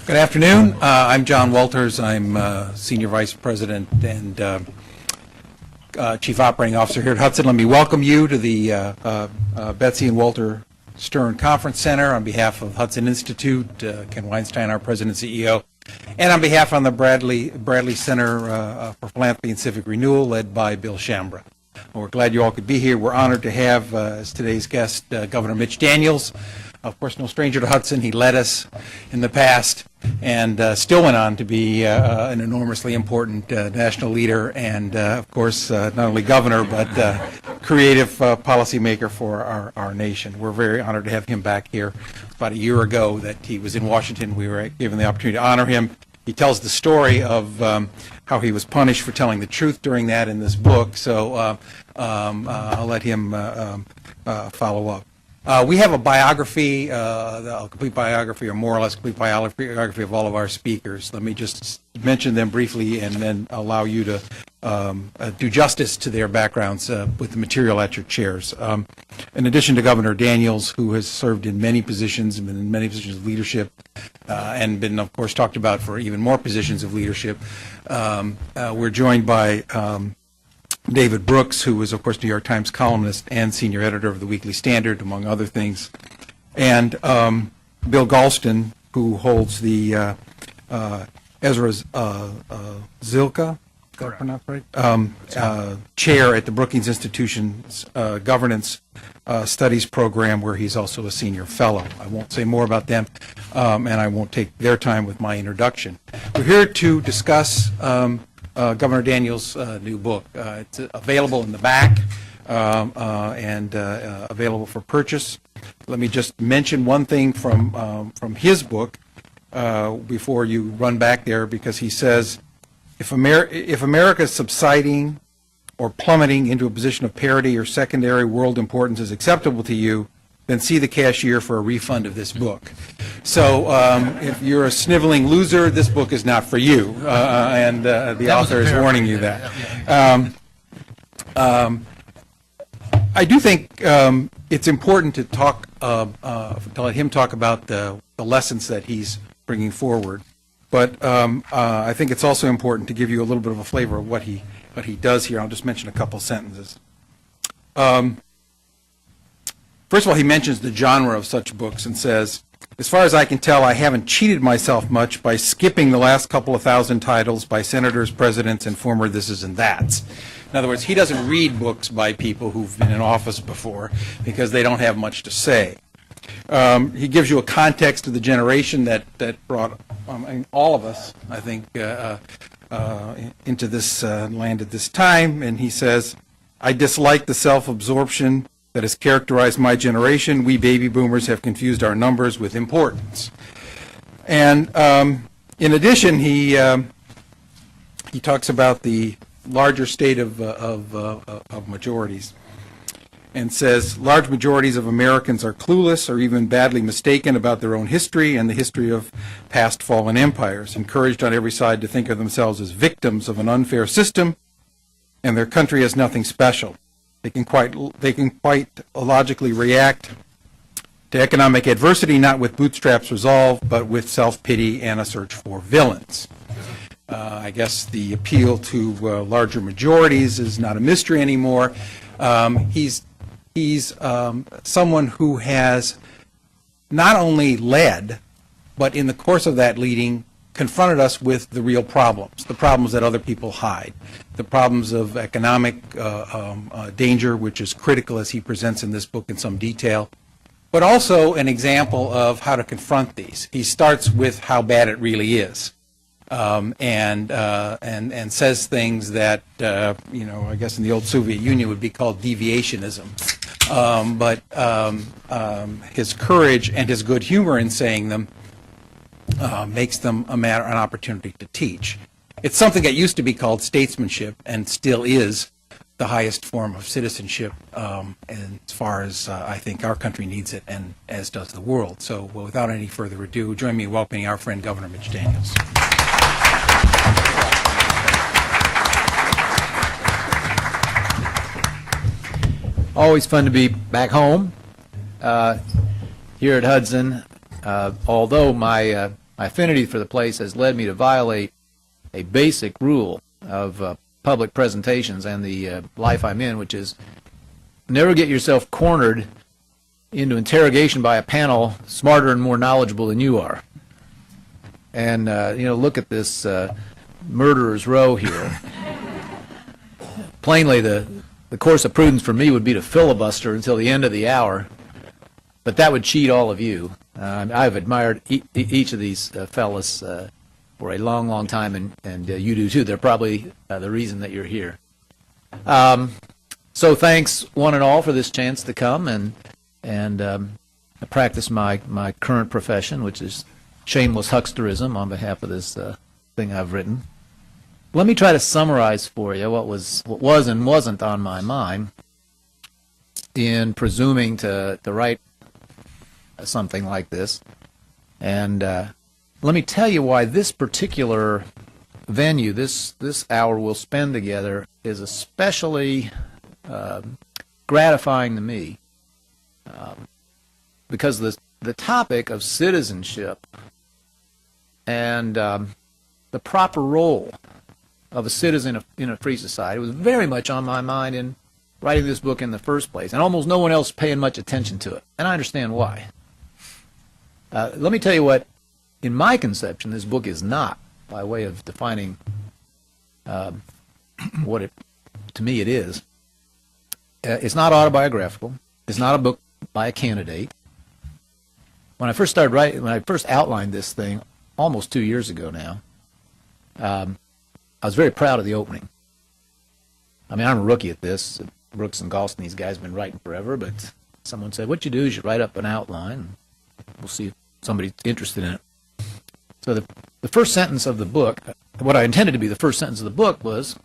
Good afternoon. I'm John Walters. I'm Senior Vice President and Chief Operating Officer here at Hudson. Let me welcome you to the Betsy and Walter Stern Conference Center on behalf of Hudson Institute, Ken Weinstein, our President and CEO, and on behalf of the Bradley Center for Philanthropy and Civic Renewal, led by Bill Shambra. We're glad you all could be here. We're honored to have as today's guest Governor Mitch Daniels. Of course, no stranger to Hudson. He led us in the past and still went on to be an enormously important national leader and, of course, not only governor, but creative policymaker for our nation. We're very honored to have him back here. About a year ago that he was in Washington, we were given the opportunity to honor him. He tells the story of how he was punished for telling the truth during that in this book, so I'll let him follow up. We have a biography, a complete biography, or more or less complete biography of all of our speakers. Let me just mention them briefly and then allow you to do justice to their backgrounds with the material at your chairs. In addition to Governor Daniels, who has served in many positions, been in many positions of leadership, and been, of course, talked about for even more positions of leadership, we're joined by David Brooks, who was, of course, New York Times columnist and senior editor of the Weekly Standard, among other things, and Bill Galston, who holds the Ezra Zilka, right? Chair at the Brookings Institution's Governance Studies program, where he's also a senior fellow. I won't say more about them, and I won't take their time with my introduction. We're here to discuss Governor Daniels' new book. It's available in the back and available for purchase. Let me just mention one thing from his book before you run back there, because he says, if America is subsiding or plummeting into a position of parity or secondary world importance is acceptable to you, then see the cashier for a refund of this book. So if you're a sniveling loser, this book is not for you, and the author is warning you that. I do think it's important to talk, to let him talk about the lessons that he's bringing forward, but I think it's also important to give you a little bit of a flavor of what he does here. I'll just mention a couple sentences. First of all, he mentions the genre of such books and says, as far as I can tell, I haven't cheated myself much by skipping the last couple of thousand titles by senators, presidents, and former thises and that's. In other words, he doesn't read books by people who've been in office before because they don't have much to say. He gives you a context of the generation that brought all of us, I think, into this land at this time, and he says, I dislike the self-absorption that has characterized my generation. We baby boomers have confused our numbers with importance. And in addition, he talks about the larger state of majorities and says large majorities of Americans are clueless or even badly mistaken about their own history and the history of past fallen empires, encouraged on every side to think of themselves as victims of an unfair system, and their country has nothing special. They can quite logically react to economic adversity, not with bootstraps resolve, but with self-pity and a search for villains. I guess the appeal to larger majorities is not a mystery anymore. He's someone who has not only led, but in the course of that leading, confronted us with the real problems, the problems that other people hide, the problems of economic danger, which is critical as he presents in this book in some detail, but also an example of how to confront these. He starts with how bad it really is, and says things that I guess in the old Soviet Union would be called deviationism. But his courage and his good humor in saying them makes them an opportunity to teach. It's something that used to be called statesmanship and still is the highest form of citizenship, and as far as I think our country needs it, and as does the world. So without any further ado, join me in welcoming our friend Governor Mitch Daniels. Always fun to be back home here at Hudson. Although my my affinity for the place has led me to violate a basic rule of public presentations and the life I'm in, which is never get yourself cornered into interrogation by a panel smarter and more knowledgeable than you are. And, look at this murderer's row here. Plainly, the course of prudence for me would be to filibuster until the end of the hour, but that would cheat all of you. I've admired each of these fellas for a long, long time, and you do too. They're probably the reason that you're here. So thanks, one and all, for this chance to come and practice my current profession, which is shameless hucksterism on behalf of this thing I've written. Let me try to summarize for you what was and wasn't on my mind in presuming to write something like this. And let me tell you why this particular venue, this hour we'll spend together, is especially gratifying to me, because the topic of citizenship and the proper role of a citizen in a free society was very much on my mind in writing this book in the first place, and almost no one else paying much attention to it, and I understand why. Let me tell you what, in my conception, this book is not, by way of defining what it, to me, it is. It's not autobiographical. It's not a book by a candidate. When I first started writing, when I first outlined this thing almost 2 years ago now, I was very proud of the opening. I mean, I'm a rookie at this. Brooks and Galston, these guys have been writing forever, but someone said, what you do is you write up an outline. We'll see if somebody's interested in it. So the first sentence of the book, what I intended to be the first sentence of the book was,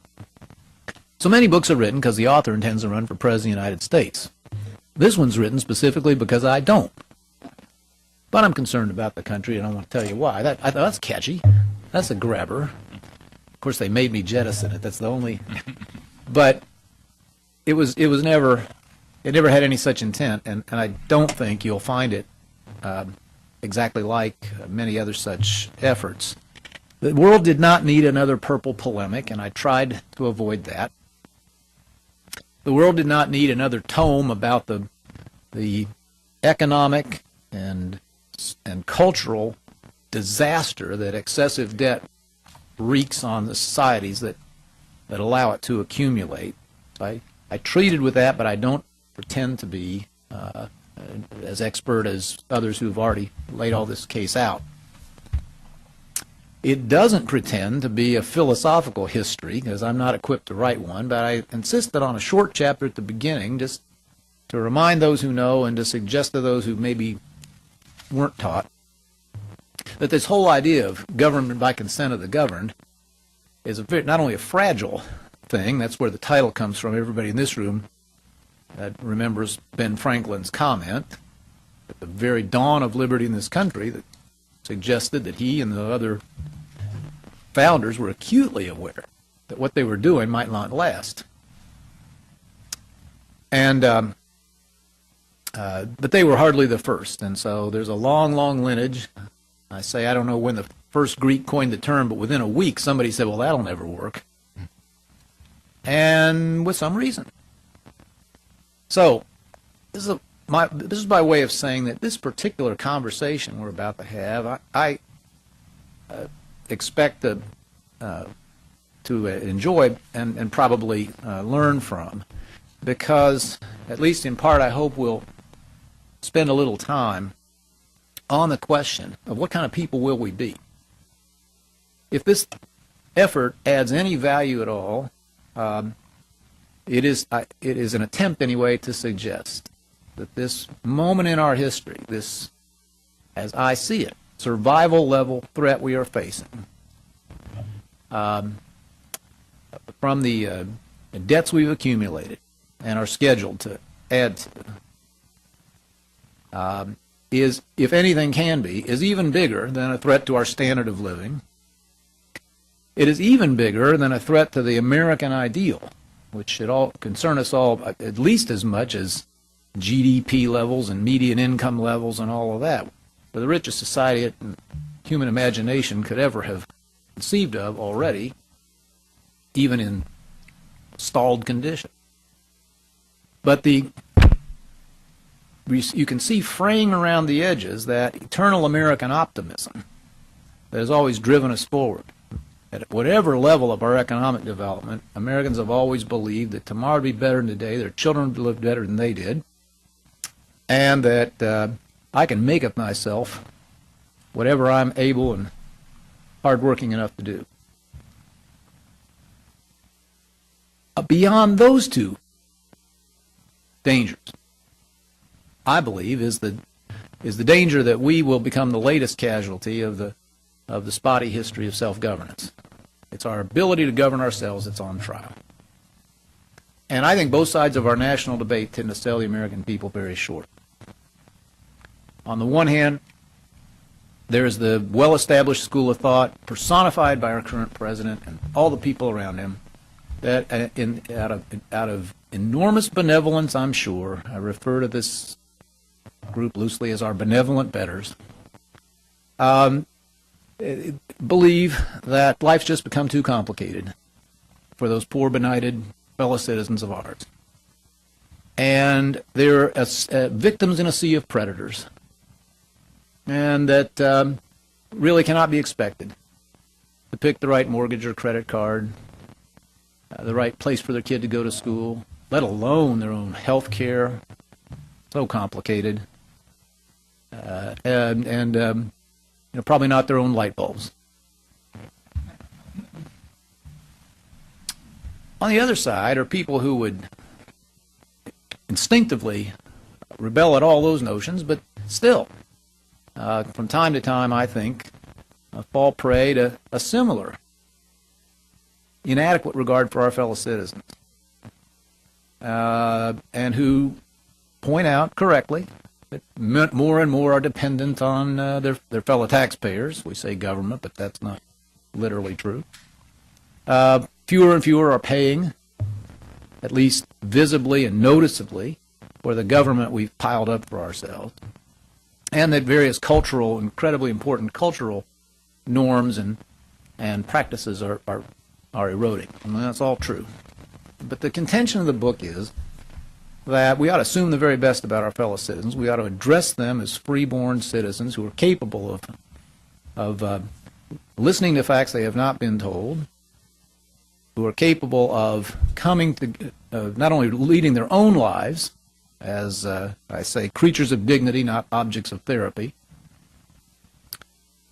so many books are written because the author intends to run for President of the United States. This one's written specifically because I don't. But I'm concerned about the country, and I want to tell you why. I thought that's catchy. That's a grabber. Of course, they made me jettison it. That's the only. But it never had any such intent, and I don't think you'll find it exactly like many other such efforts. The world did not need another purple polemic, and I tried to avoid that. The world did not need another tome about the economic and cultural disaster that excessive debt wreaks on the societies that allow it to accumulate. I treated with that, but I don't pretend to be as expert as others who've already laid all this case out. It doesn't pretend to be a philosophical history, because I'm not equipped to write one, but I insisted on a short chapter at the beginning just to remind those who know and to suggest to those who maybe weren't taught that this whole idea of government by consent of the governed is not only a fragile thing, that's where the title comes from. Everybody in this room remembers Ben Franklin's comment at the very dawn of liberty in this country that suggested that he and the other founders were acutely aware that what they were doing might not last. And but they were hardly the first, and so there's a long, long lineage. I say I don't know when the first Greek coined the term, but within a week somebody said, well, that'll never work. And with some reason. So this is by way of saying that this particular conversation we're about to have, I expect to enjoy and probably learn from, because at least in part I hope we'll spend a little time on the question of what kind of people will we be. If this effort adds any value at all, it is an attempt anyway to suggest that this moment in our history, this, as I see it, survival level threat we are facing, from the debts we've accumulated and are scheduled to add to, is, if anything can be, is even bigger than a threat to our standard of living. It is even bigger than a threat to the American ideal, which should all concern us all at least as much as GDP levels and median income levels and all of that. For the richest society in human imagination could ever have conceived of already, even in stalled condition. But you can see fraying around the edges that eternal American optimism that has always driven us forward. At whatever level of our economic development, Americans have always believed that tomorrow would be better than today, their children would live better than they did, and that I can make of myself whatever I'm able and hardworking enough to do. Beyond those two dangers, I believe, is the danger that we will become the latest casualty of the spotty history of self-governance. It's our ability to govern ourselves that's on trial. And I think both sides of our national debate tend to sell the American people very short. On the one hand, there's the well-established school of thought personified by our current president and all the people around him that out of enormous benevolence, I'm sure, I refer to this group loosely as our benevolent betters, believe that life's just become too complicated for those poor, benighted fellow citizens of ours. And they're victims in a sea of predators, and that really cannot be expected to pick the right mortgage or credit card, the right place for their kid to go to school, let alone their own health care. So complicated. And probably not their own light bulbs. On the other side are people who would instinctively rebel at all those notions, but still, from time to time, I think, fall prey to a similar inadequate regard for our fellow citizens, and who point out correctly that more and more are dependent on their fellow taxpayers. We say government, but that's not literally true. Fewer and fewer are paying, at least visibly and noticeably, for the government we've piled up for ourselves, and that various cultural, incredibly important cultural norms and practices are eroding. And that's all true. But the contention of the book is that we ought to assume the very best about our fellow citizens. We ought to address them as freeborn citizens who are capable of listening to facts they have not been told, who are capable of coming to not only leading their own lives as, I say, creatures of dignity, not objects of therapy,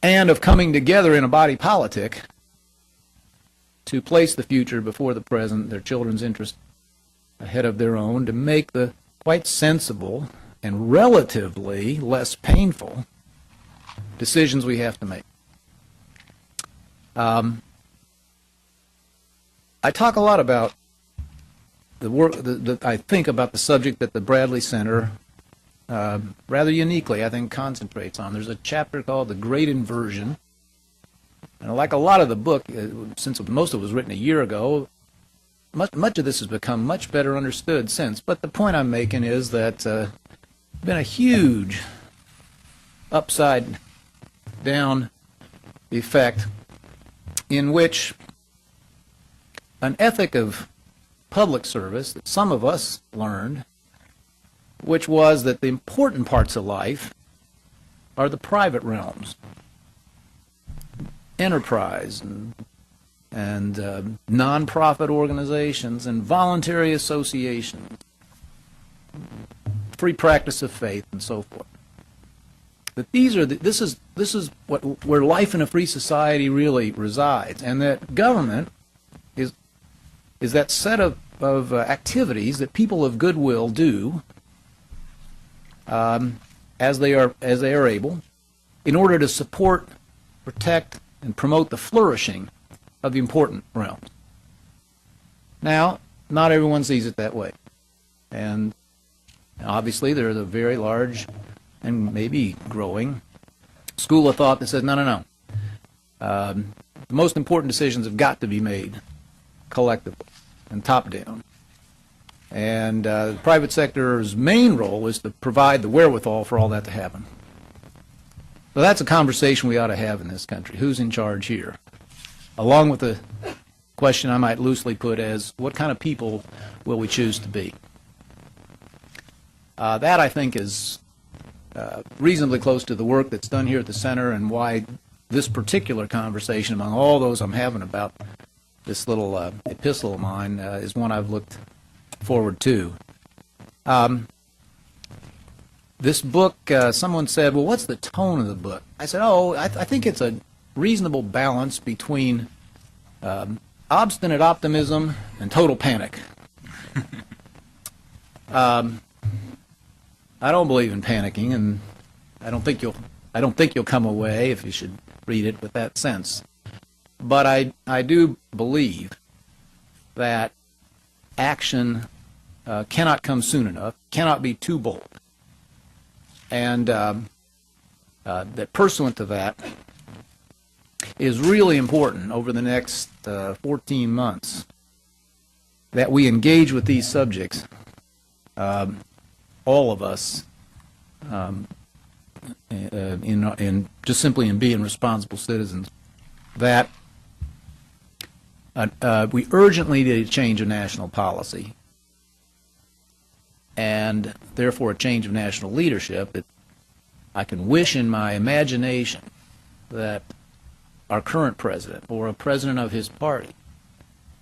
and of coming together in a body politic to place the future before the present, their children's interest ahead of their own, to make the quite sensible and relatively less painful decisions we have to make. I talk a lot about the work that I think about the subject that the Bradley Center rather uniquely, I think, concentrates on. There's a chapter called The Great Inversion. And like a lot of the book, since most of it was written a year ago, much of this has become much better understood since. But the point I'm making is that there's been a huge upside-down effect in which an ethic of public service that some of us learned, which was that the important parts of life are the private realms, enterprise and non-profit organizations and voluntary associations, free practice of faith, and so forth. That this is where life in a free society really resides, and that government is that set of activities that people of goodwill do as they are able, in order to support, protect, and promote the flourishing of the important realms. Now, not everyone sees it that way, and obviously there is a very large and maybe growing school of thought that says no. The most important decisions have got to be made collectively and top down. And the private sector's main role is to provide the wherewithal for all that to happen. So that's a conversation we ought to have in this country. Who's in charge here? Along with the question I might loosely put as, what kind of people will we choose to be? That, I think, is reasonably close to the work that's done here at the center, and why this particular conversation, among all those I'm having about this little epistle of mine, is one I've looked forward to. This book, someone said, well, what's the tone of the book? I said, I think it's a reasonable balance between obstinate optimism and total panic. I don't believe in panicking, and I don't think you'll come away, if you should read it, with that sense. But I do believe that action cannot come soon enough, cannot be too bold, and that pursuant to that is really important over the next 14 months, that we engage with these subjects, all of us, in just simply in being responsible citizens, that we urgently need a change of national policy, and therefore a change of national leadership. That I can wish in my imagination that our current president, or a president of his party,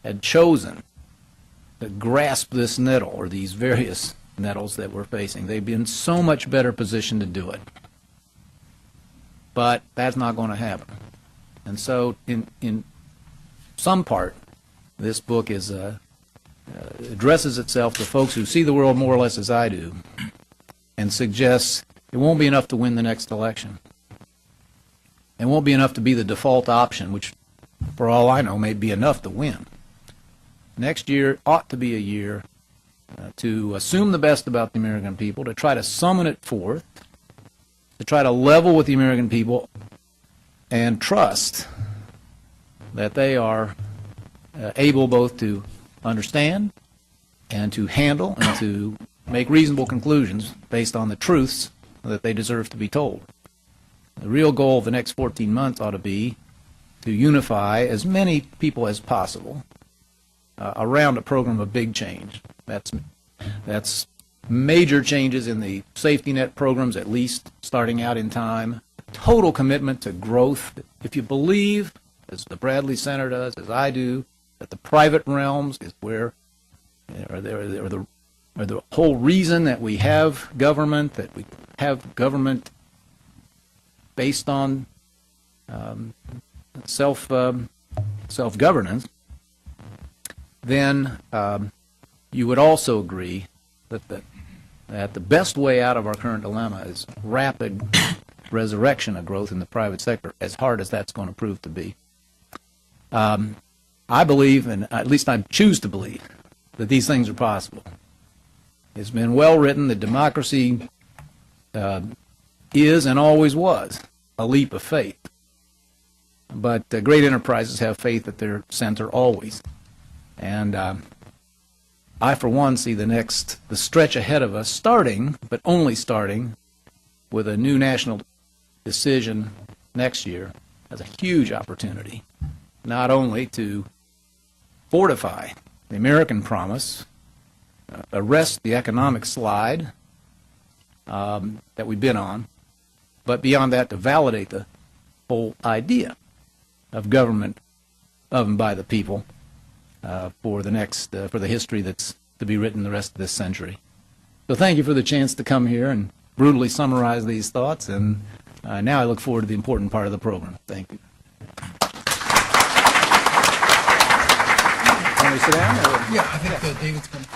had chosen to grasp this nettle, or these various nettles that we're facing. They'd be in so much better position to do it. But that's not going to happen. And so in some part, this book is addresses itself to folks who see the world more or less as I do, and suggests it won't be enough to win the next election. It won't be enough to be the default option, which, for all I know, may be enough to win. Next year ought to be a year to assume the best about the American people, to try to summon it forth, to try to level with the American people, and trust that they are able both to understand and to handle and to make reasonable conclusions based on the truths that they deserve to be told. The real goal of the next 14 months ought to be to unify as many people as possible around a program of big change. That's major changes in the safety net programs, at least starting out in time, total commitment to growth. If you believe, as the Bradley Center does, as I do, that the private realms is where, or the whole reason that we have government, that we have government based on self-governance, then you would also agree that the best way out of our current dilemma is rapid resurrection of growth in the private sector, as hard as that's going to prove to be. I believe, and at least I choose to believe, that these things are possible. It's been well written that democracy is and always was a leap of faith. But great enterprises have faith at their center always. And I, for one, see the stretch ahead of us starting, but only starting, with a new national decision next year as a huge opportunity, not only to fortify the American promise, arrest the economic slide that we've been on, but beyond that, to validate the whole idea of government of and by the people for the history that's to be written the rest of this century. So thank you for the chance to come here and brutally summarize these thoughts, and now I look forward to the important part of the program. Thank you. Want me to sit down? Or? Yeah, I think David's coming.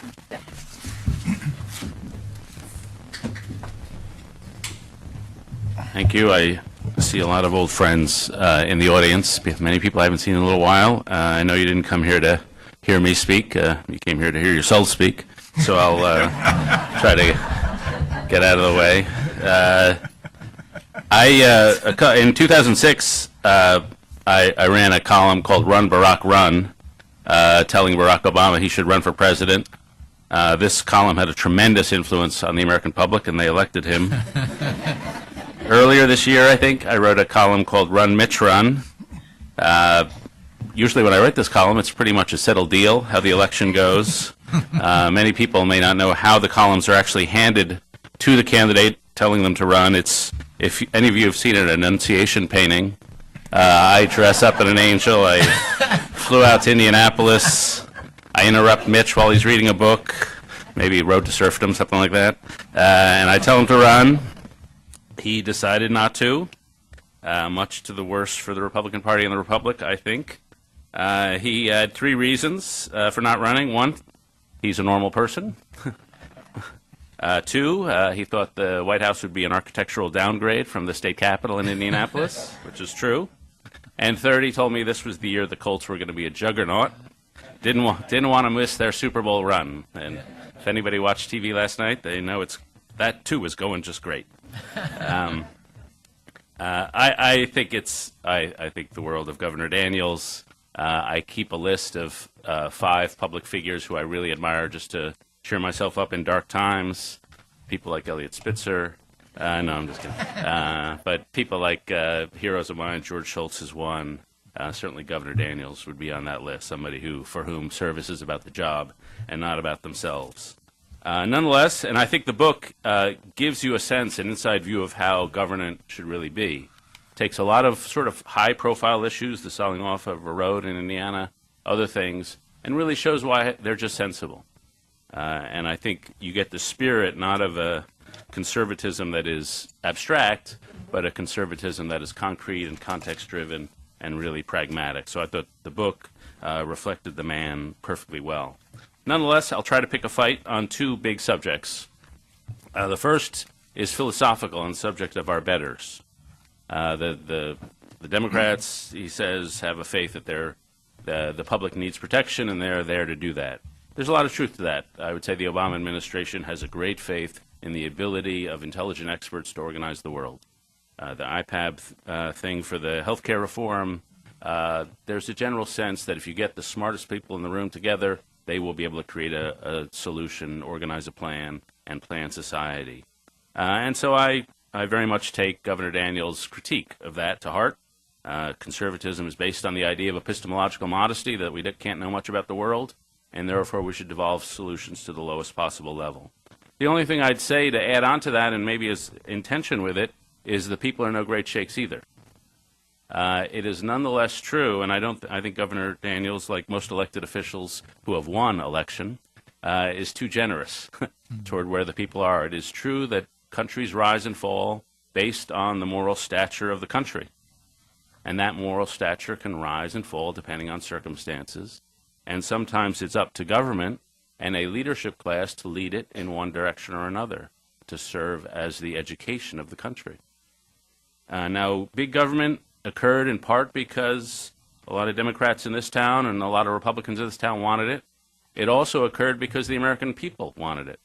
Thank you. I see a lot of old friends in the audience, many people I haven't seen in a little while. I know you didn't come here to hear me speak. You came here to hear yourself speak, so I'll try to get out of the way. In 2006, I ran a column called Run, Barack, Run, telling Barack Obama he should run for president. This column had a tremendous influence on the American public, and they elected him earlier this year, I think, I wrote a column called Run, Mitch, Run. Usually when I write this column, it's pretty much a settled deal, how the election goes. Many people may not know how the columns are actually handed to the candidate, telling them to run. If any of you have seen an Annunciation painting, I dress up as an angel. I flew out to Indianapolis. I interrupt Mitch while he's reading a book, maybe Road to Serfdom, something like that, and I tell him to run. He decided not to, much to the worst for the Republican Party and the Republic, I think. He had 3 reasons for not running. 1, he's a normal person. 2, he thought the White House would be an architectural downgrade from the state capitol in Indianapolis, which is true. And 3rd, he told me this was the year the Colts were going to be a juggernaut. Didn't want to miss their Super Bowl run. And if anybody watched TV last night, they know that too is going just great. I think the world of Governor Daniels. I keep a list of 5 public figures who I really admire just to cheer myself up in dark times. People like Eliot Spitzer. No, I'm just kidding. But people like heroes of mine, George Shultz is one. Certainly Governor Daniels would be on that list, somebody for whom service is about the job and not about themselves. Nonetheless, and I think the book gives you a sense, an inside view of how government should really be. Takes a lot of sort of high-profile issues, the selling off of a road in Indiana, other things, and really shows why they're just sensible. And I think you get the spirit not of a conservatism that is abstract, but a conservatism that is concrete and context-driven and really pragmatic. So I thought the book reflected the man perfectly well. Nonetheless, I'll try to pick a fight on 2 big subjects. The first is philosophical on the subject of our betters. The Democrats, he says, have a faith that the public needs protection and they're there to do that. There's a lot of truth to that. I would say the Obama administration has a great faith in the ability of intelligent experts to organize the world. The IPAB thing for the healthcare reform, there's a general sense that if you get the smartest people in the room together, they will be able to create a solution, organize a plan, and plan society. And so I very much take Governor Daniels' critique of that to heart. Conservatism is based on the idea of epistemological modesty, that we can't know much about the world, and therefore we should devolve solutions to the lowest possible level. The only thing I'd say to add on to that, and maybe is in tension with it, is the people are no great shakes either. It is nonetheless true, and I think Governor Daniels, like most elected officials who have won election, is too generous toward where the people are. It is true that countries rise and fall based on the moral stature of the country. And that moral stature can rise and fall depending on circumstances. And sometimes it's up to government and a leadership class to lead it in one direction or another, to serve as the education of the country. Now, big government occurred in part because a lot of Democrats in this town and a lot of Republicans in this town wanted it. It also occurred because the American people wanted it.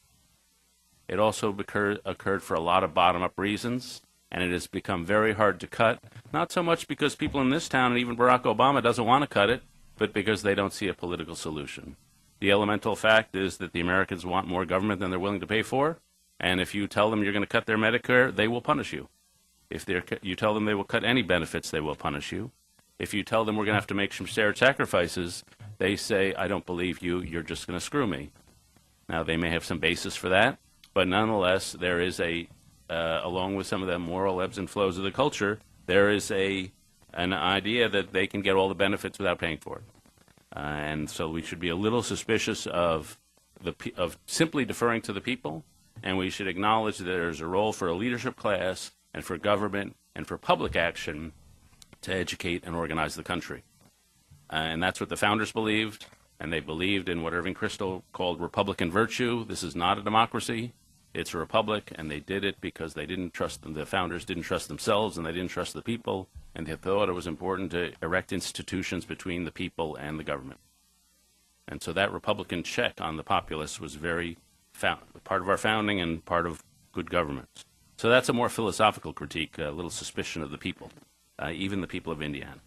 It also occurred for a lot of bottom-up reasons, and it has become very hard to cut, not so much because people in this town and even Barack Obama doesn't want to cut it, but because they don't see a political solution. The elemental fact is that the Americans want more government than they're willing to pay for, and if you tell them you're going to cut their Medicare, they will punish you. If you tell them they will cut any benefits, they will punish you. If you tell them we're going to have to make some shared sacrifices, they say, I don't believe you, you're just going to screw me. Now, they may have some basis for that, but nonetheless, there is along with some of the moral ebbs and flows of the culture, there is an idea that they can get all the benefits without paying for it. And so we should be a little suspicious of simply deferring to the people, and we should acknowledge that there's a role for a leadership class and for government and for public action to educate and organize the country. And that's what the founders believed, and they believed in what Irving Kristol called Republican virtue. This is not a democracy. It's a republic, and they did it because they didn't trust them. The founders didn't trust themselves, and they didn't trust the people, and they thought it was important to erect institutions between the people and the government. And so that Republican check on the populace was part of our founding and part of good government. So that's a more philosophical critique, a little suspicion of the people, even the people of Indiana.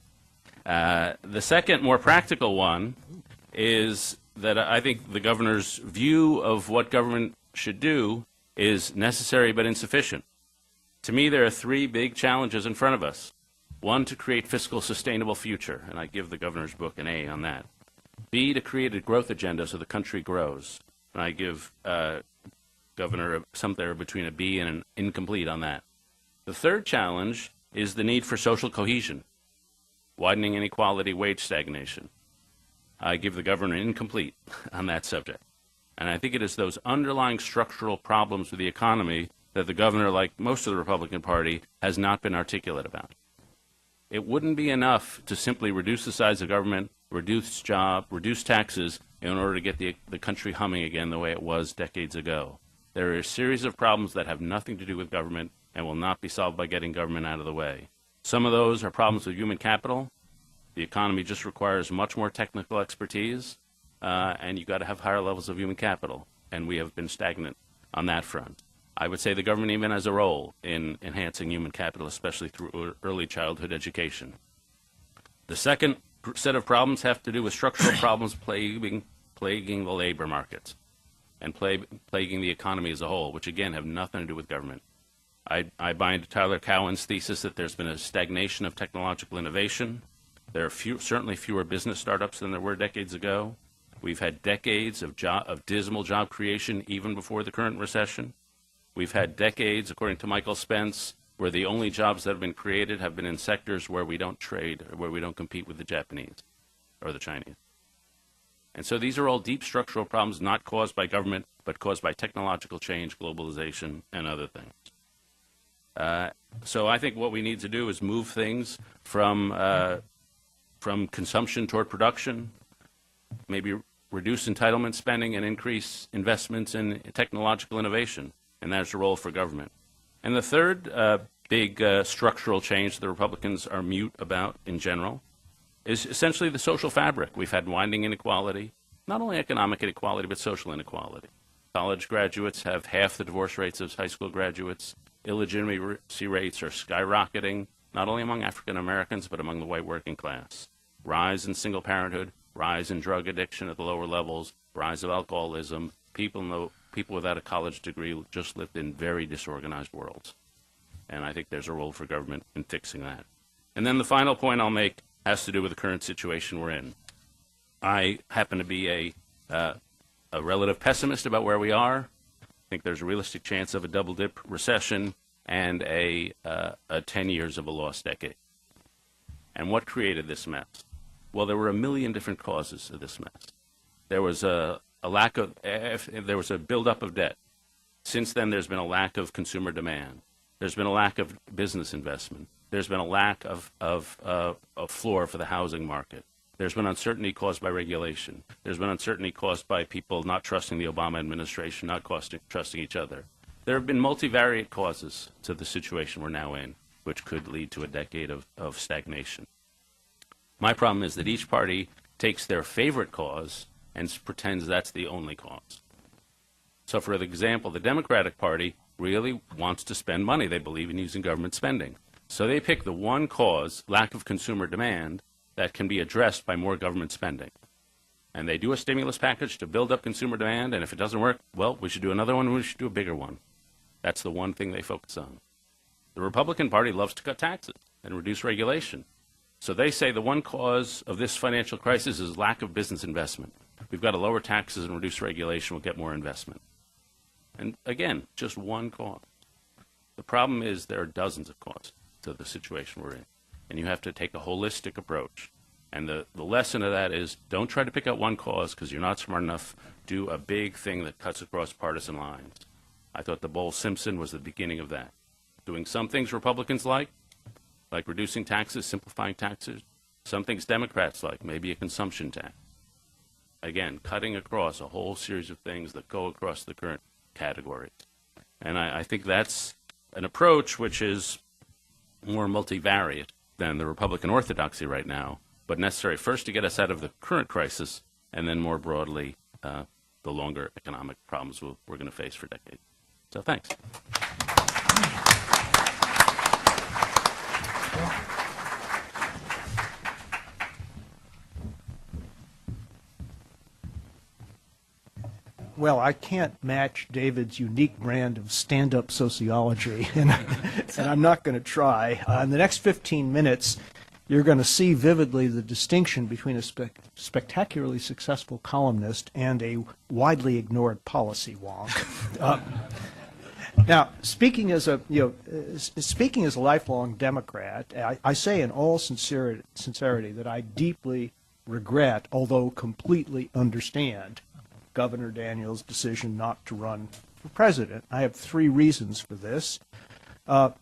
The second, more practical one is that I think the governor's view of what government should do is necessary but insufficient. To me, there are three big challenges in front of us. One, to create fiscal sustainable future, and I give the governor's book an A on that. B, to create a growth agenda so the country grows, and I give Governor something between a B and an incomplete on that. The third challenge is the need for social cohesion, widening inequality, wage stagnation. I give the governor an incomplete on that subject. And I think it is those underlying structural problems with the economy that the governor, like most of the Republican Party, has not been articulate about. It wouldn't be enough to simply reduce the size of government, reduce taxes in order to get the country humming again the way it was decades ago. There are a series of problems that have nothing to do with government and will not be solved by getting government out of the way. Some of those are problems with human capital. The economy just requires much more technical expertise, and you've got to have higher levels of human capital, and we have been stagnant on that front. I would say the government even has a role in enhancing human capital, especially through early childhood education. The second set of problems have to do with structural problems plaguing the labor markets and plaguing the economy as a whole, which again have nothing to do with government. I buy into Tyler Cowen's thesis that there's been a stagnation of technological innovation. There are certainly fewer business startups than there were decades ago. We've had decades of dismal job creation even before the current recession. We've had decades, according to Michael Spence, where the only jobs that have been created have been in sectors where we don't trade, or where we don't compete with the Japanese or the Chinese. And so these are all deep structural problems not caused by government, but caused by technological change, globalization, and other things. So I think what we need to do is move things from consumption toward production, maybe reduce entitlement spending and increase investments in technological innovation, and that's a role for government. And the third big structural change the Republicans are mute about in general is essentially the social fabric. We've had widening inequality, not only economic inequality, but social inequality. College graduates have half the divorce rates of high school graduates. Illegitimacy rates are skyrocketing, not only among African Americans, but among the white working class. Rise in single parenthood, rise in drug addiction at the lower levels, rise of alcoholism. People without a college degree just live in very disorganized worlds. And I think there's a role for government in fixing that. And then the final point I'll make has to do with the current situation we're in. I happen to be a relative pessimist about where we are. I think there's a realistic chance of a double-dip recession and a 10 years of a lost decade. And what created this mess? Well, there were a million different causes of this mess. There was a buildup of debt. Since then, there's been a lack of consumer demand. There's been a lack of business investment. There's been a lack of a floor for the housing market. There's been uncertainty caused by regulation. There's been uncertainty caused by people not trusting the Obama administration, not trusting each other. There have been multivariate causes to the situation we're now in, which could lead to a decade of stagnation. My problem is that each party takes their favorite cause and pretends that's the only cause. So for example, the Democratic Party really wants to spend money. They believe in using government spending. So they pick the one cause, lack of consumer demand, that can be addressed by more government spending. And they do a stimulus package to build up consumer demand, and if it doesn't work, well, we should do another one, and we should do a bigger one. That's the one thing they focus on. The Republican Party loves to cut taxes and reduce regulation. So they say the one cause of this financial crisis is lack of business investment. We've got to lower taxes and reduce regulation, we'll get more investment. And again, just one cause. The problem is there are dozens of causes to the situation we're in. And you have to take a holistic approach. And the lesson of that is don't try to pick out one cause because you're not smart enough. Do a big thing that cuts across partisan lines. I thought the Bowles-Simpson was the beginning of that. Doing some things Republicans like reducing taxes, simplifying taxes. Some things Democrats like, maybe a consumption tax. Again, cutting across a whole series of things that go across the current categories. And I think that's an approach which is more multivariate than the Republican orthodoxy right now, but necessary first to get us out of the current crisis, and then more broadly, the longer economic problems we're going to face for decades. So thanks. Well, I can't match David's unique brand of stand-up sociology, and I'm not going to try. In the next 15 minutes, you're going to see vividly the distinction between a spectacularly successful columnist and a widely ignored policy wonk. Now, speaking as a lifelong Democrat, I say in all sincerity that I deeply regret, although completely understand, Governor Daniels' decision not to run for president. I have 3 reasons for this.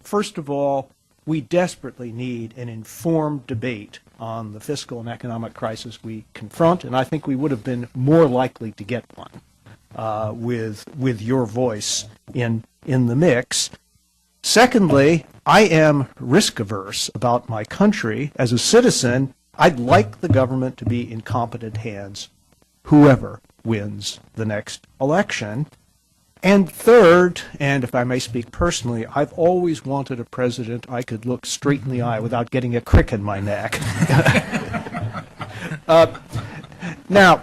First of all, we desperately need an informed debate on the fiscal and economic crisis we confront, and I think we would have been more likely to get one with your voice in the mix. Secondly, I am risk averse about my country. As a citizen, I'd like the government to be in competent hands, whoever wins the next election. And third, and if I may speak personally, I've always wanted a president I could look straight in the eye without getting a crick in my neck. Now,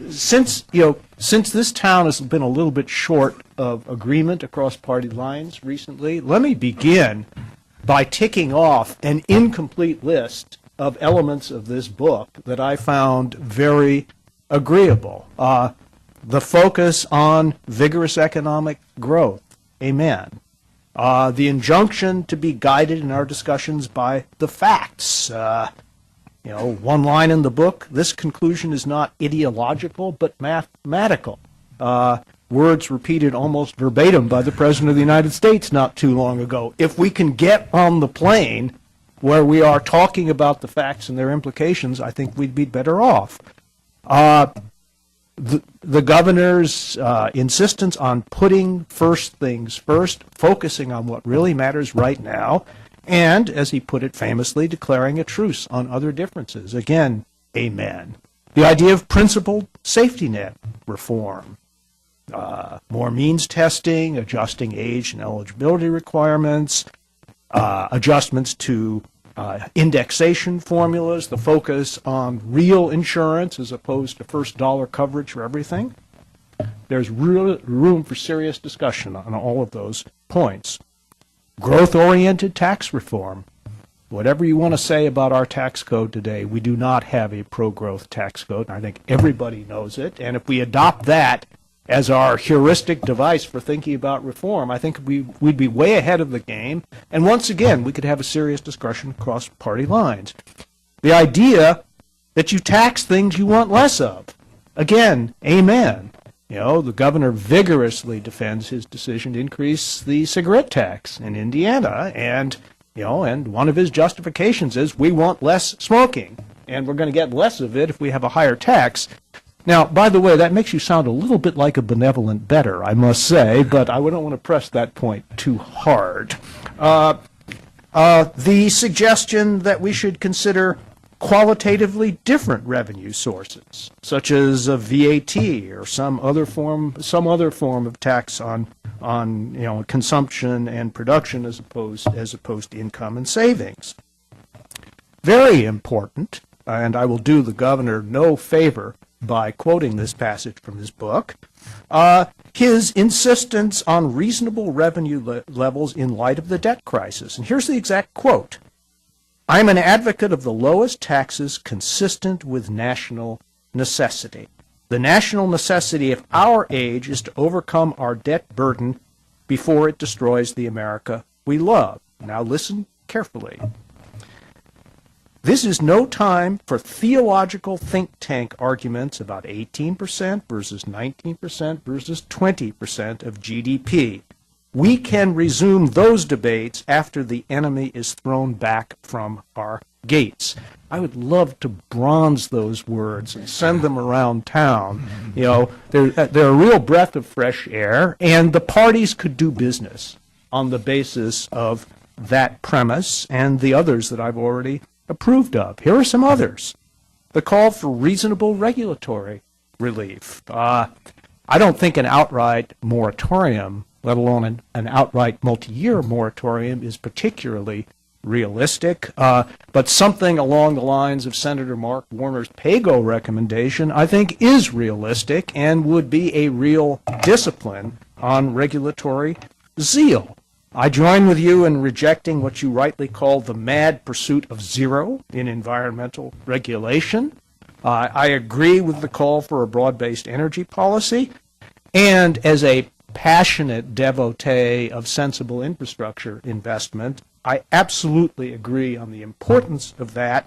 since this town has been a little bit short of agreement across party lines recently, let me begin by ticking off an incomplete list of elements of this book that I found very agreeable. The focus on vigorous economic growth, amen. The injunction to be guided in our discussions by the facts. One line in the book, this conclusion is not ideological but mathematical. Words repeated almost verbatim by the President of the United States not too long ago. If we can get on the plane where we are talking about the facts and their implications, I think we'd be better off. The governor's insistence on putting first things first, focusing on what really matters right now, and, as he put it famously, declaring a truce on other differences. Again, amen. The idea of principled safety net reform, more means testing, adjusting age and eligibility requirements, adjustments to indexation formulas, the focus on real insurance as opposed to first dollar coverage for everything. There's room for serious discussion on all of those points. Growth-oriented tax reform. Whatever you want to say about our tax code today, we do not have a pro-growth tax code, and I think everybody knows it. And if we adopt that as our heuristic device for thinking about reform, I think we'd be way ahead of the game. And once again, we could have a serious discussion across party lines. The idea that you tax things you want less of. Again, amen. The governor vigorously defends his decision to increase the cigarette tax in Indiana, and one of his justifications is we want less smoking, and we're going to get less of it if we have a higher tax. Now, by the way, that makes you sound a little bit like a benevolent bettor, I must say, but I don't want to press that point too hard. The suggestion that we should consider qualitatively different revenue sources, such as a VAT or some other form of tax on consumption and production as opposed to income and savings. Very important, and I will do the governor no favor by quoting this passage from his book, his insistence on reasonable revenue levels in light of the debt crisis. And here's the exact quote. I'm an advocate of the lowest taxes consistent with national necessity. The national necessity of our age is to overcome our debt burden before it destroys the America we love. Now listen carefully. This is no time for theological think tank arguments about 18% versus 19% versus 20% of GDP. We can resume those debates after the enemy is thrown back from our gates. I would love to bronze those words and send them around town. They're a real breath of fresh air, and the parties could do business on the basis of that premise and the others that I've already approved of. Here are some others. The call for reasonable regulatory relief. I don't think an outright moratorium, let alone an outright multi-year moratorium, is particularly realistic, but something along the lines of Senator Mark Warner's PAYGO recommendation, I think, is realistic and would be a real discipline on regulatory zeal. I join with you in rejecting what you rightly call the mad pursuit of zero in environmental regulation. I agree with the call for a broad-based energy policy, and as a passionate devotee of sensible infrastructure investment, I absolutely agree on the importance of that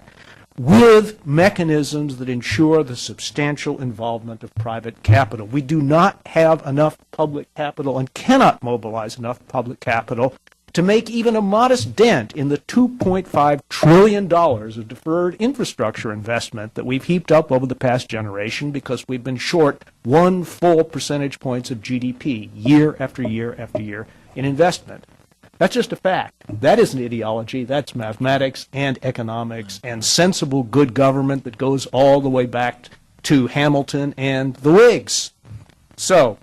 with mechanisms that ensure the substantial involvement of private capital. We do not have enough public capital and cannot mobilize enough public capital to make even a modest dent in the $2.5 trillion of deferred infrastructure investment that we've heaped up over the past generation because we've been short 1 full percentage points of GDP year after year after year in investment. That's just a fact. That isn't ideology. That's mathematics and economics and sensible good government that goes all the way back to Hamilton and the Whigs. So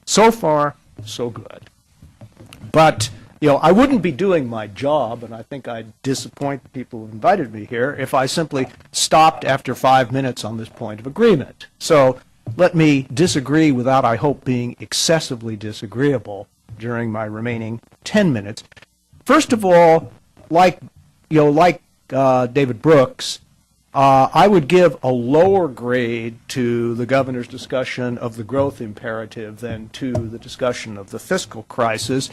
far, so good. But, I wouldn't be doing my job, and I think I'd disappoint the people who invited me here, if I simply stopped after 5 minutes on this point of agreement. So let me disagree without, I hope, being excessively disagreeable during my remaining 10 minutes. First of all, like David Brooks, I would give a lower grade to the governor's discussion of the growth imperative than to the discussion of the fiscal crisis.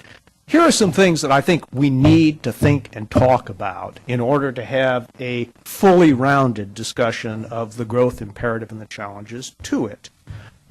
Here are some things that I think we need to think and talk about in order to have a fully rounded discussion of the growth imperative and the challenges to it.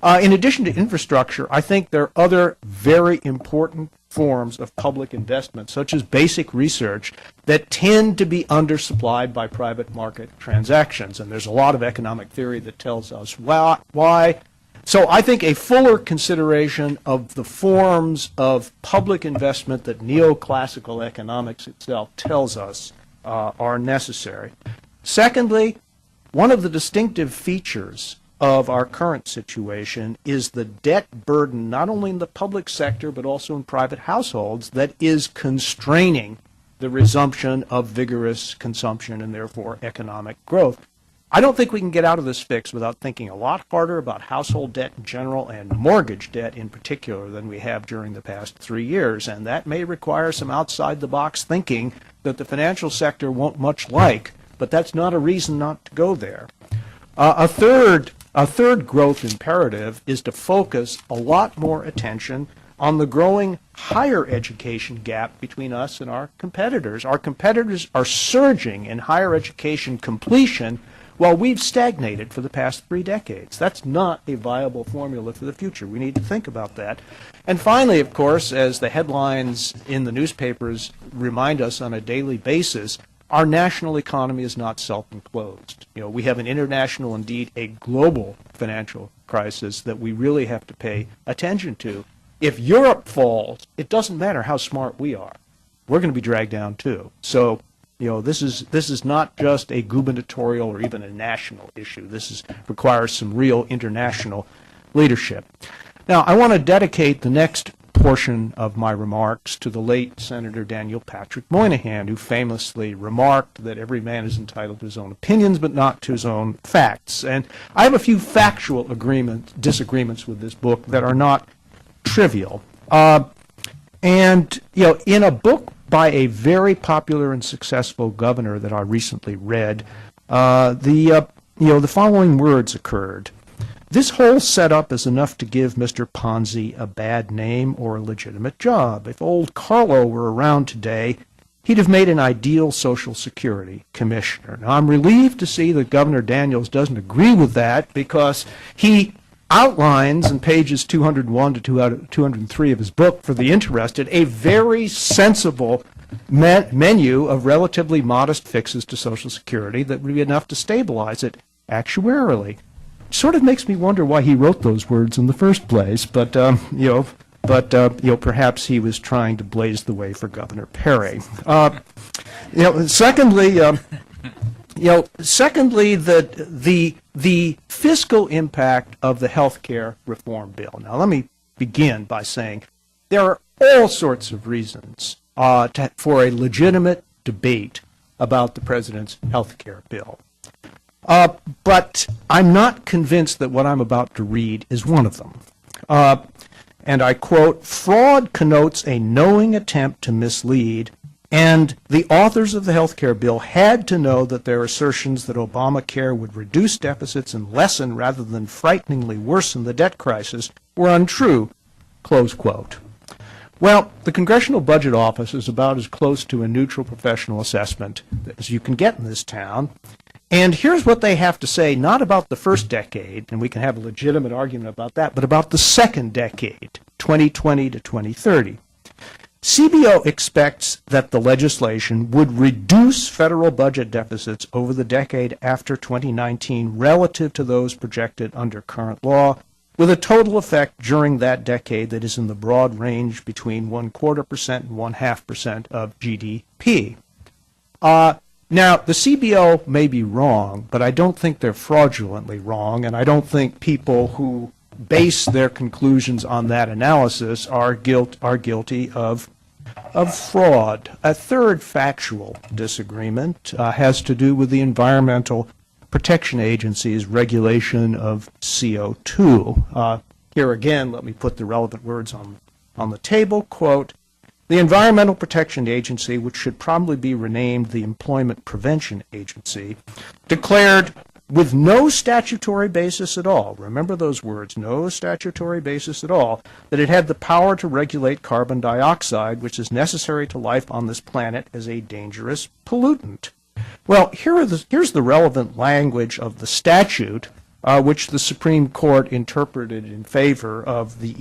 In addition to infrastructure, I think there are other very important forms of public investment, such as basic research, that tend to be undersupplied by private market transactions. And there's a lot of economic theory that tells us why. So I think a fuller consideration of the forms of public investment that neoclassical economics itself tells us are necessary. Secondly, one of the distinctive features of our current situation is the debt burden, not only in the public sector but also in private households, that is constraining the resumption of vigorous consumption and therefore economic growth. I don't think we can get out of this fix without thinking a lot harder about household debt in general and mortgage debt in particular than we have during the past 3 years, and that may require some outside-the-box thinking that the financial sector won't much like, but that's not a reason not to go there. A third growth imperative is to focus a lot more attention on the growing higher education gap between us and our competitors. Our competitors are surging in higher education completion while we've stagnated for the past 3 decades. That's not a viable formula for the future. We need to think about that. And finally, of course, as the headlines in the newspapers remind us on a daily basis, our national economy is not self-enclosed. We have an international, indeed a global financial crisis that we really have to pay attention to. If Europe falls, it doesn't matter how smart we are. We're going to be dragged down too. So, this is not just a gubernatorial or even a national issue. This requires some real international leadership. Now, I want to dedicate the next portion of my remarks to the late Senator Daniel Patrick Moynihan, who famously remarked that every man is entitled to his own opinions but not to his own facts. And I have a few factual disagreements with this book that are not trivial. In a book by a very popular and successful governor that I recently read, the following words occurred. This whole setup is enough to give Mr. Ponzi a bad name or a legitimate job. If old Carlo were around today, he'd have made an ideal Social Security commissioner. Now, I'm relieved to see that Governor Daniels doesn't agree with that because he outlines in pages 201 to 203 of his book for the interested a very sensible menu of relatively modest fixes to Social Security that would be enough to stabilize it actuarially. Sort of makes me wonder why he wrote those words in the first place, but perhaps he was trying to blaze the way for Governor Perry. Secondly, the fiscal impact of the health care reform bill. Now, let me begin by saying there are all sorts of reasons for a legitimate debate about the president's health care bill. But I'm not convinced that what I'm about to read is one of them. And I quote, "Fraud connotes a knowing attempt to mislead, and the authors of the health care bill had to know that their assertions that Obamacare would reduce deficits and lessen rather than frighteningly worsen the debt crisis were untrue," close quote. Well, the Congressional Budget Office is about as close to a neutral professional assessment as you can get in this town. And here's what they have to say, not about the first decade, and we can have a legitimate argument about that, but about the second decade, 2020 to 2030. CBO expects that the legislation would reduce federal budget deficits over the decade after 2019 relative to those projected under current law, with a total effect during that decade that is in the broad range between 0.25% and 0.5% of GDP. Now, the CBO may be wrong, but I don't think they're fraudulently wrong, and I don't think people who base their conclusions on that analysis are guilty of fraud. A third factual disagreement has to do with the Environmental Protection Agency's regulation of CO2. Here again, let me put the relevant words on the table. Quote, "The Environmental Protection Agency, which should probably be renamed the Employment Prevention Agency, declared with no statutory basis at all," remember those words, no statutory basis at all, "that it had the power to regulate carbon dioxide, which is necessary to life on this planet, as a dangerous pollutant." Well, here's the relevant language of the statute, which the Supreme Court interpreted in favor of the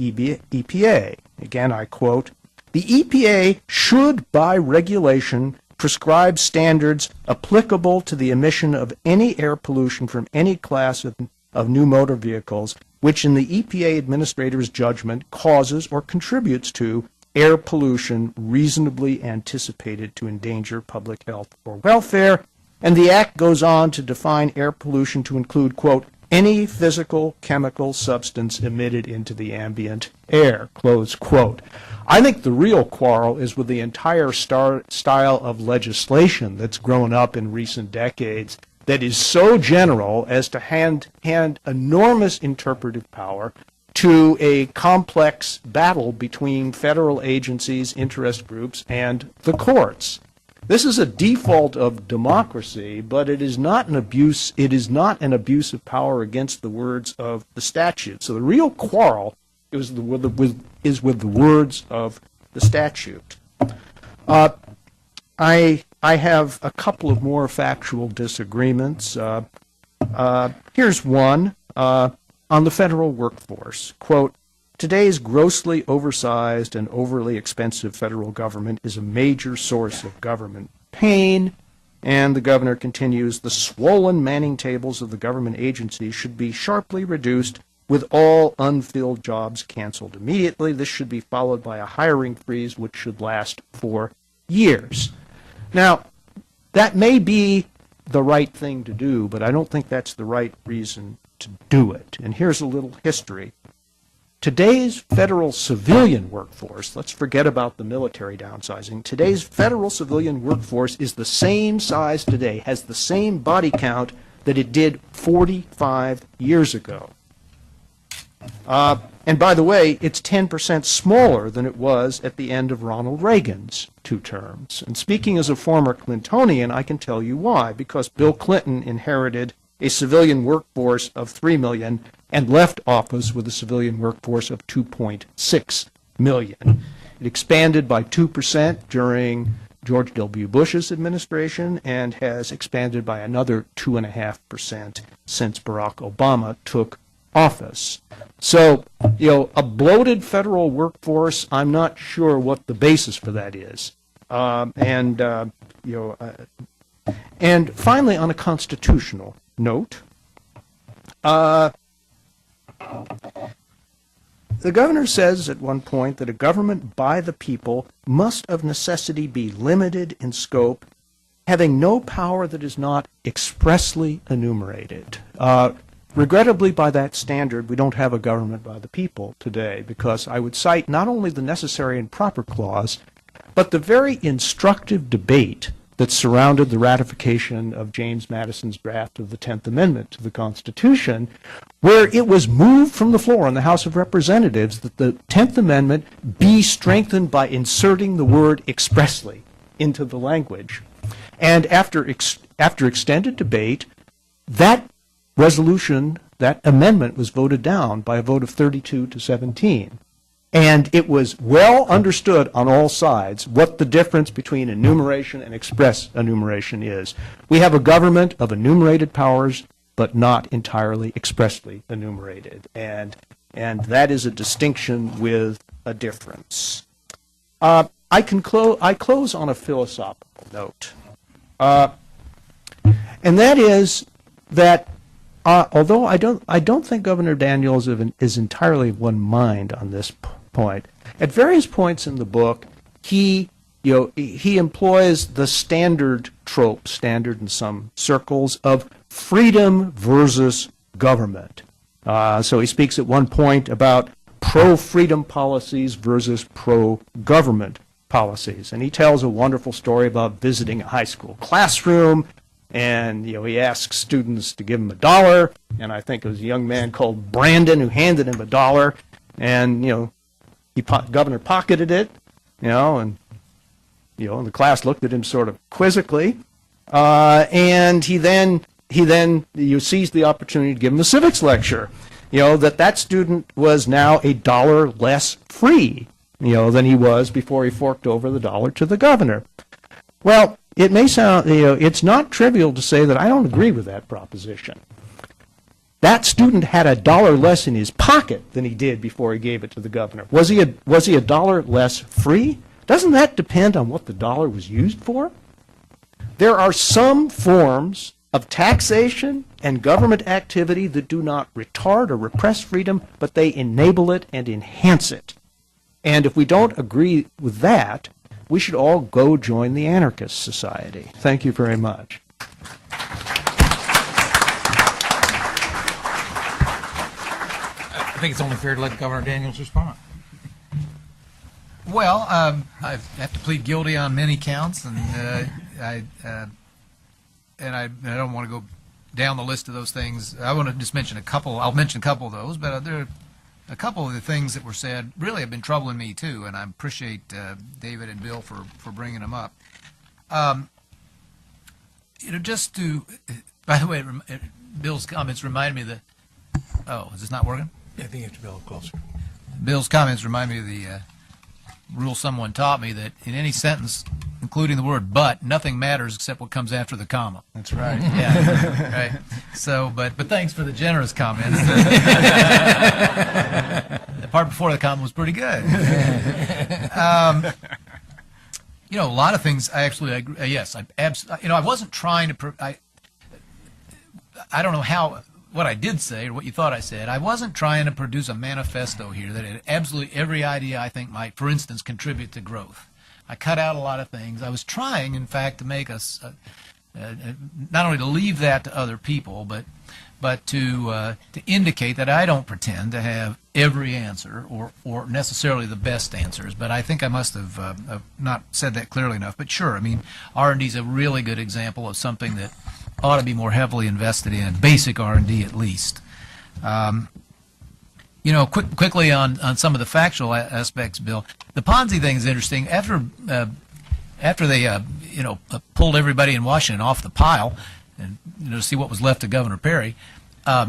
EPA. Again, I quote, "The EPA should, by regulation, prescribe standards applicable to the emission of any air pollution from any class of new motor vehicles, which in the EPA administrator's judgment causes or contributes to air pollution reasonably anticipated to endanger public health or welfare." And the Act goes on to define air pollution to include, quote, "any physical, chemical substance emitted into the ambient air," close quote. I think the real quarrel is with the entire style of legislation that's grown up in recent decades that is so general as to hand enormous interpretive power to a complex battle between federal agencies, interest groups, and the courts. This is a default of democracy, but it is not an abuse. It is not an abuse of power against the words of the statute. So the real quarrel is with the words of the statute. I have a couple of more factual disagreements. Here's one on the federal workforce. Quote, "Today's grossly oversized and overly expensive federal government is a major source of government pain." And the governor continues, "The swollen manning tables of the government agencies should be sharply reduced, with all unfilled jobs canceled immediately. This should be followed by a hiring freeze which should last for years." Now, that may be the right thing to do, but I don't think that's the right reason to do it. And here's a little history. Today's federal civilian workforce, let's forget about the military downsizing, today's federal civilian workforce is the same size today, has the same body count that it did 45 years ago. And by the way, it's 10% smaller than it was at the end of Ronald Reagan's 2 terms. And speaking as a former Clintonian, I can tell you why. Because Bill Clinton inherited a civilian workforce of 3 million and left office with a civilian workforce of 2.6 million. It expanded by 2% during George W. Bush's administration and has expanded by another 2.5% since Barack Obama took office. So, a bloated federal workforce, I'm not sure what the basis for that is. And finally, on a constitutional note, the governor says at one point that a government by the people must of necessity be limited in scope, having no power that is not expressly enumerated. Regrettably, by that standard, we don't have a government by the people today, because I would cite not only the necessary and proper clause, But the very instructive debate that surrounded the ratification of James Madison's draft of the 10th Amendment to the Constitution, where it was moved from the floor in the House of Representatives that the 10th Amendment be strengthened by inserting the word expressly into the language. And after extended debate, that resolution, that amendment was voted down by a vote of 32 to 17. And it was well understood on all sides what the difference between enumeration and express enumeration is. We have a government of enumerated powers, but not entirely expressly enumerated. And that is a distinction with a difference. I close on a philosophical note. And that is that although I don't think Governor Daniels is entirely of one mind on this point, at various points in the book, he employs the standard trope, standard in some circles, of freedom versus government. So he speaks at one point about pro-freedom policies versus pro-government policies. And he tells a wonderful story about visiting a high school classroom, and he asks students to give him $1, and I think it was a young man called Brandon who handed him $1, and governor pocketed it, and the class looked at him sort of quizzically, and he then seized the opportunity to give him a civics lecture, that student was now $1 less free, than he was before he forked over the $1 to the governor. Well, it may sound, it's not trivial to say that I don't agree with that proposition. That student had $1 less in his pocket than he did before he gave it to the governor. Was he $1 less free? Doesn't that depend on what the dollar was used for? There are some forms of taxation and government activity that do not retard or repress freedom, but they enable it and enhance it. And if we don't agree with that, we should all go join the anarchist society. Thank you very much. I think it's only fair to let Governor Daniels respond. Well, I have to plead guilty on many counts, and I don't want to go down the list of those things. I want to just mention a couple. I'll mention a couple of those, but there are a couple of the things that were said really have been troubling me too, and I appreciate David and Bill for bringing them up. Just to, by the way, Bill's comments remind me that. Oh, is this not working? I think you have to be a little closer. Bill's comments remind me of the rule someone taught me, that in any sentence, including the word "but," nothing matters except what comes after the comma. That's right. Yeah, right. So, but thanks for the generous comments. The part before the comma was pretty good. A lot of things I actually agree. Yes, I wasn't trying to. I don't know what I did say or what you thought I said. I wasn't trying to produce a manifesto here that had absolutely every idea I think might, for instance, contribute to growth. I cut out a lot of things. I was trying, in fact, to make us not only to leave that to other people, but to indicate that I don't pretend to have every answer or necessarily the best answers. But I think I must have not said that clearly enough. But sure, I mean, R&D is a really good example of something that ought to be more heavily invested in, basic R&D at least. Quickly on some of the factual aspects, Bill, the Ponzi thing is interesting. After they pulled everybody in Washington off the pile, and to see what was left of Governor Perry, there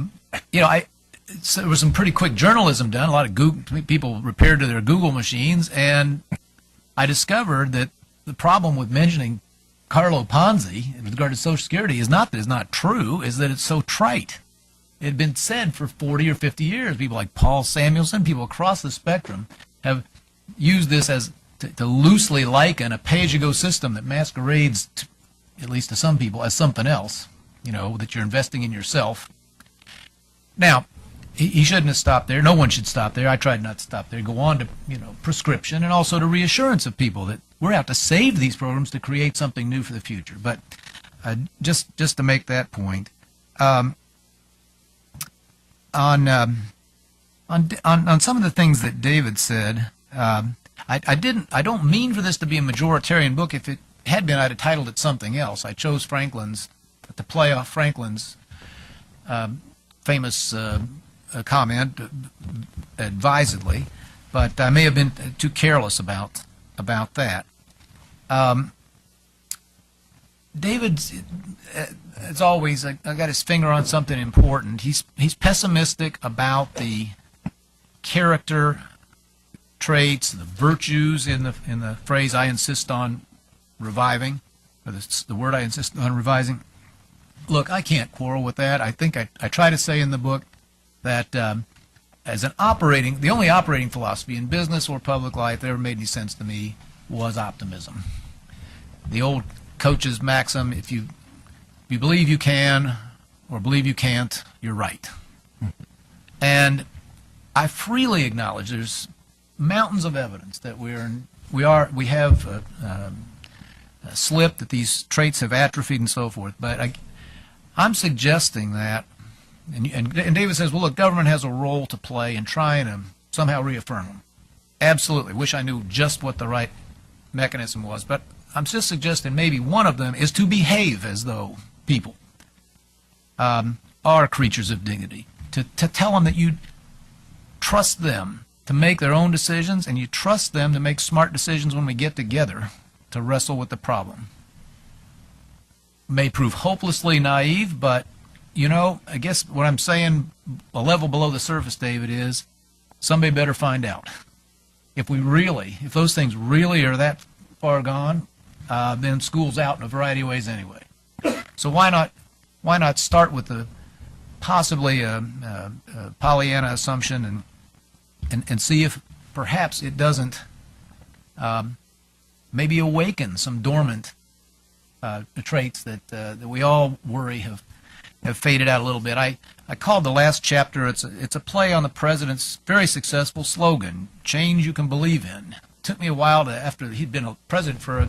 was some pretty quick journalism done. A lot of people repaired to their Google machines, and I discovered that the problem with mentioning Carlo Ponzi with regard to Social Security is not that it's not true, is that it's so trite. It had been said for 40 or 50 years. People like Paul Samuelson, people across the spectrum, have used this as to loosely liken a pay-as-you-go system that masquerades, at least to some people, as something else, that you're investing in yourself. Now, he shouldn't have stopped there. No one should stop there. I tried not to stop there. Go on to, prescription, and also to reassurance of people that we're out to save these programs to create something new for the future. But just to make that point, on some of the things that David said, I don't mean for this to be a majoritarian book. If it had been, I'd have titled it something else. I chose to play off Franklin's famous comment advisedly, but I may have been too careless about that. David, as always, I got his finger on something important. He's pessimistic about the character traits, the virtues in the phrase I insist on reviving, or the word I insist on revising. Look, I can't quarrel with that. I think I try to say in the book that as the only operating philosophy in business or public life that ever made any sense to me was optimism. The old coach's maxim, if you believe you can or believe you can't, you're right. And I freely acknowledge there's mountains of evidence that we have a slip, that these traits have atrophied and so forth. But I'm suggesting that, and David says, well, look, government has a role to play in trying to somehow reaffirm them. Absolutely. Wish I knew just what the right mechanism was. But I'm just suggesting maybe one of them is to behave as though people are creatures of dignity. To tell them that you trust them to make their own decisions, and you trust them to make smart decisions when we get together to wrestle with the problem. May prove hopelessly naive, but, I guess what I'm saying a level below the surface, David, is somebody better find out. If those things really are that far gone, then school's out in a variety of ways anyway. So why not start with the possibly a Pollyanna assumption and see if perhaps it doesn't maybe awaken some dormant traits that we all worry have faded out a little bit. I called the last chapter, it's a play on the president's very successful slogan, change you can believe in. It took me a while after he'd been a president for a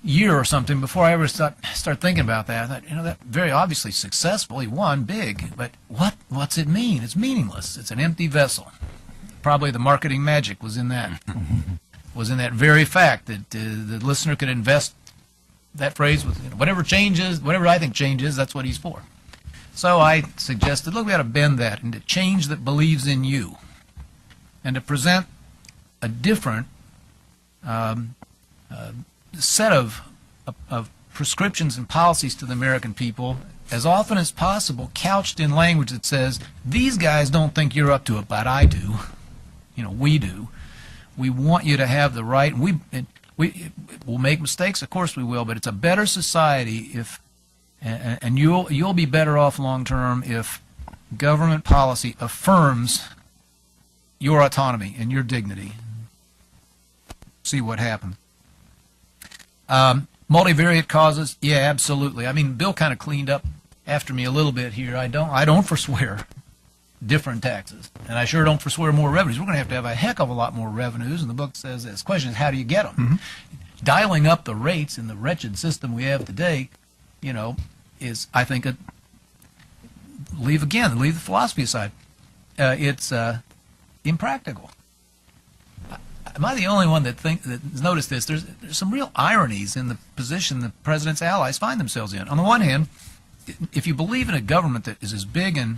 year or something before I ever start thinking about that. I thought, that very obviously successful. He won big, but what's it mean? It's meaningless. It's an empty vessel. Probably the marketing magic was in that. Was in that very fact that the listener could invest that phrase with whatever changes, whatever I think changes, that's what he's for. So I suggested, look, we got to bend that into change that believes in you, and to present a different set of prescriptions and policies to the American people, as often as possible, couched in language that says, these guys don't think you're up to it, but I do. We do. We want you to have the right, and we'll make mistakes, of course we will, but it's a better society if, and you'll be better off long term if government policy affirms your autonomy and your dignity. See what happens. Multivariate causes, yeah, absolutely. I mean, Bill kind of cleaned up after me a little bit here. I don't forswear different taxes, and I sure don't forswear more revenues. We're going to have a heck of a lot more revenues, and the book says this. The question is, how do you get them? Mm-hmm. Dialing up the rates in the wretched system we have today, is, I think, leave the philosophy aside. It's impractical. Am I the only one that's noticed this? There's some real ironies in the position the president's allies find themselves in. On the one hand, if you believe in a government that is as big and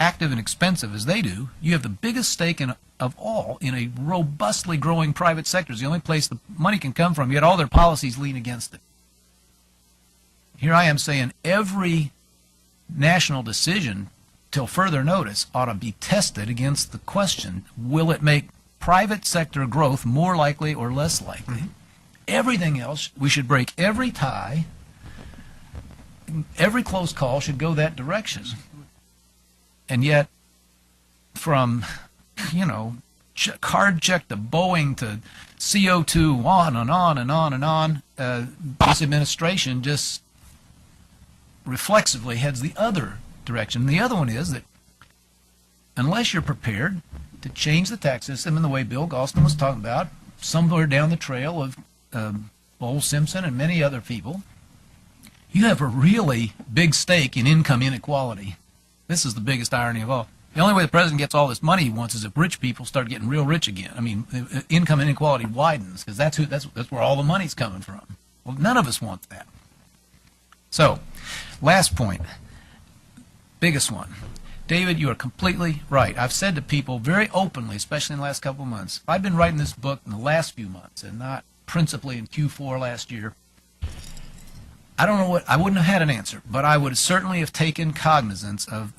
active and expensive as they do, you have the biggest stake of all in a robustly growing private sector. It's the only place the money can come from, yet all their policies lean against it. Here I am saying every national decision, till further notice, ought to be tested against the question, will it make private sector growth more likely or less likely? Mm-hmm. Everything else, we should break every tie. Every close call should go that direction. And yet, from, card check to Boeing to CO2, on and on and on and on, this administration just reflexively heads the other direction. And the other one is that unless you're prepared to change the tax system in the way Bill Galston was talking about, somewhere down the trail of Ole Simpson and many other people, you have a really big stake in income inequality. This is the biggest irony of all. You The only way the president gets all this money he wants is if rich people start getting real rich again. I mean, income inequality widens because that's where all the money's coming from. Well, none of us want that. So, last point, biggest one. David, you are completely right. I've said to people very openly, especially in the last couple of months, if I'd been writing this book in the last few months and not principally in Q4 last year, I don't know I wouldn't have had an answer, but I would certainly have taken cognizance of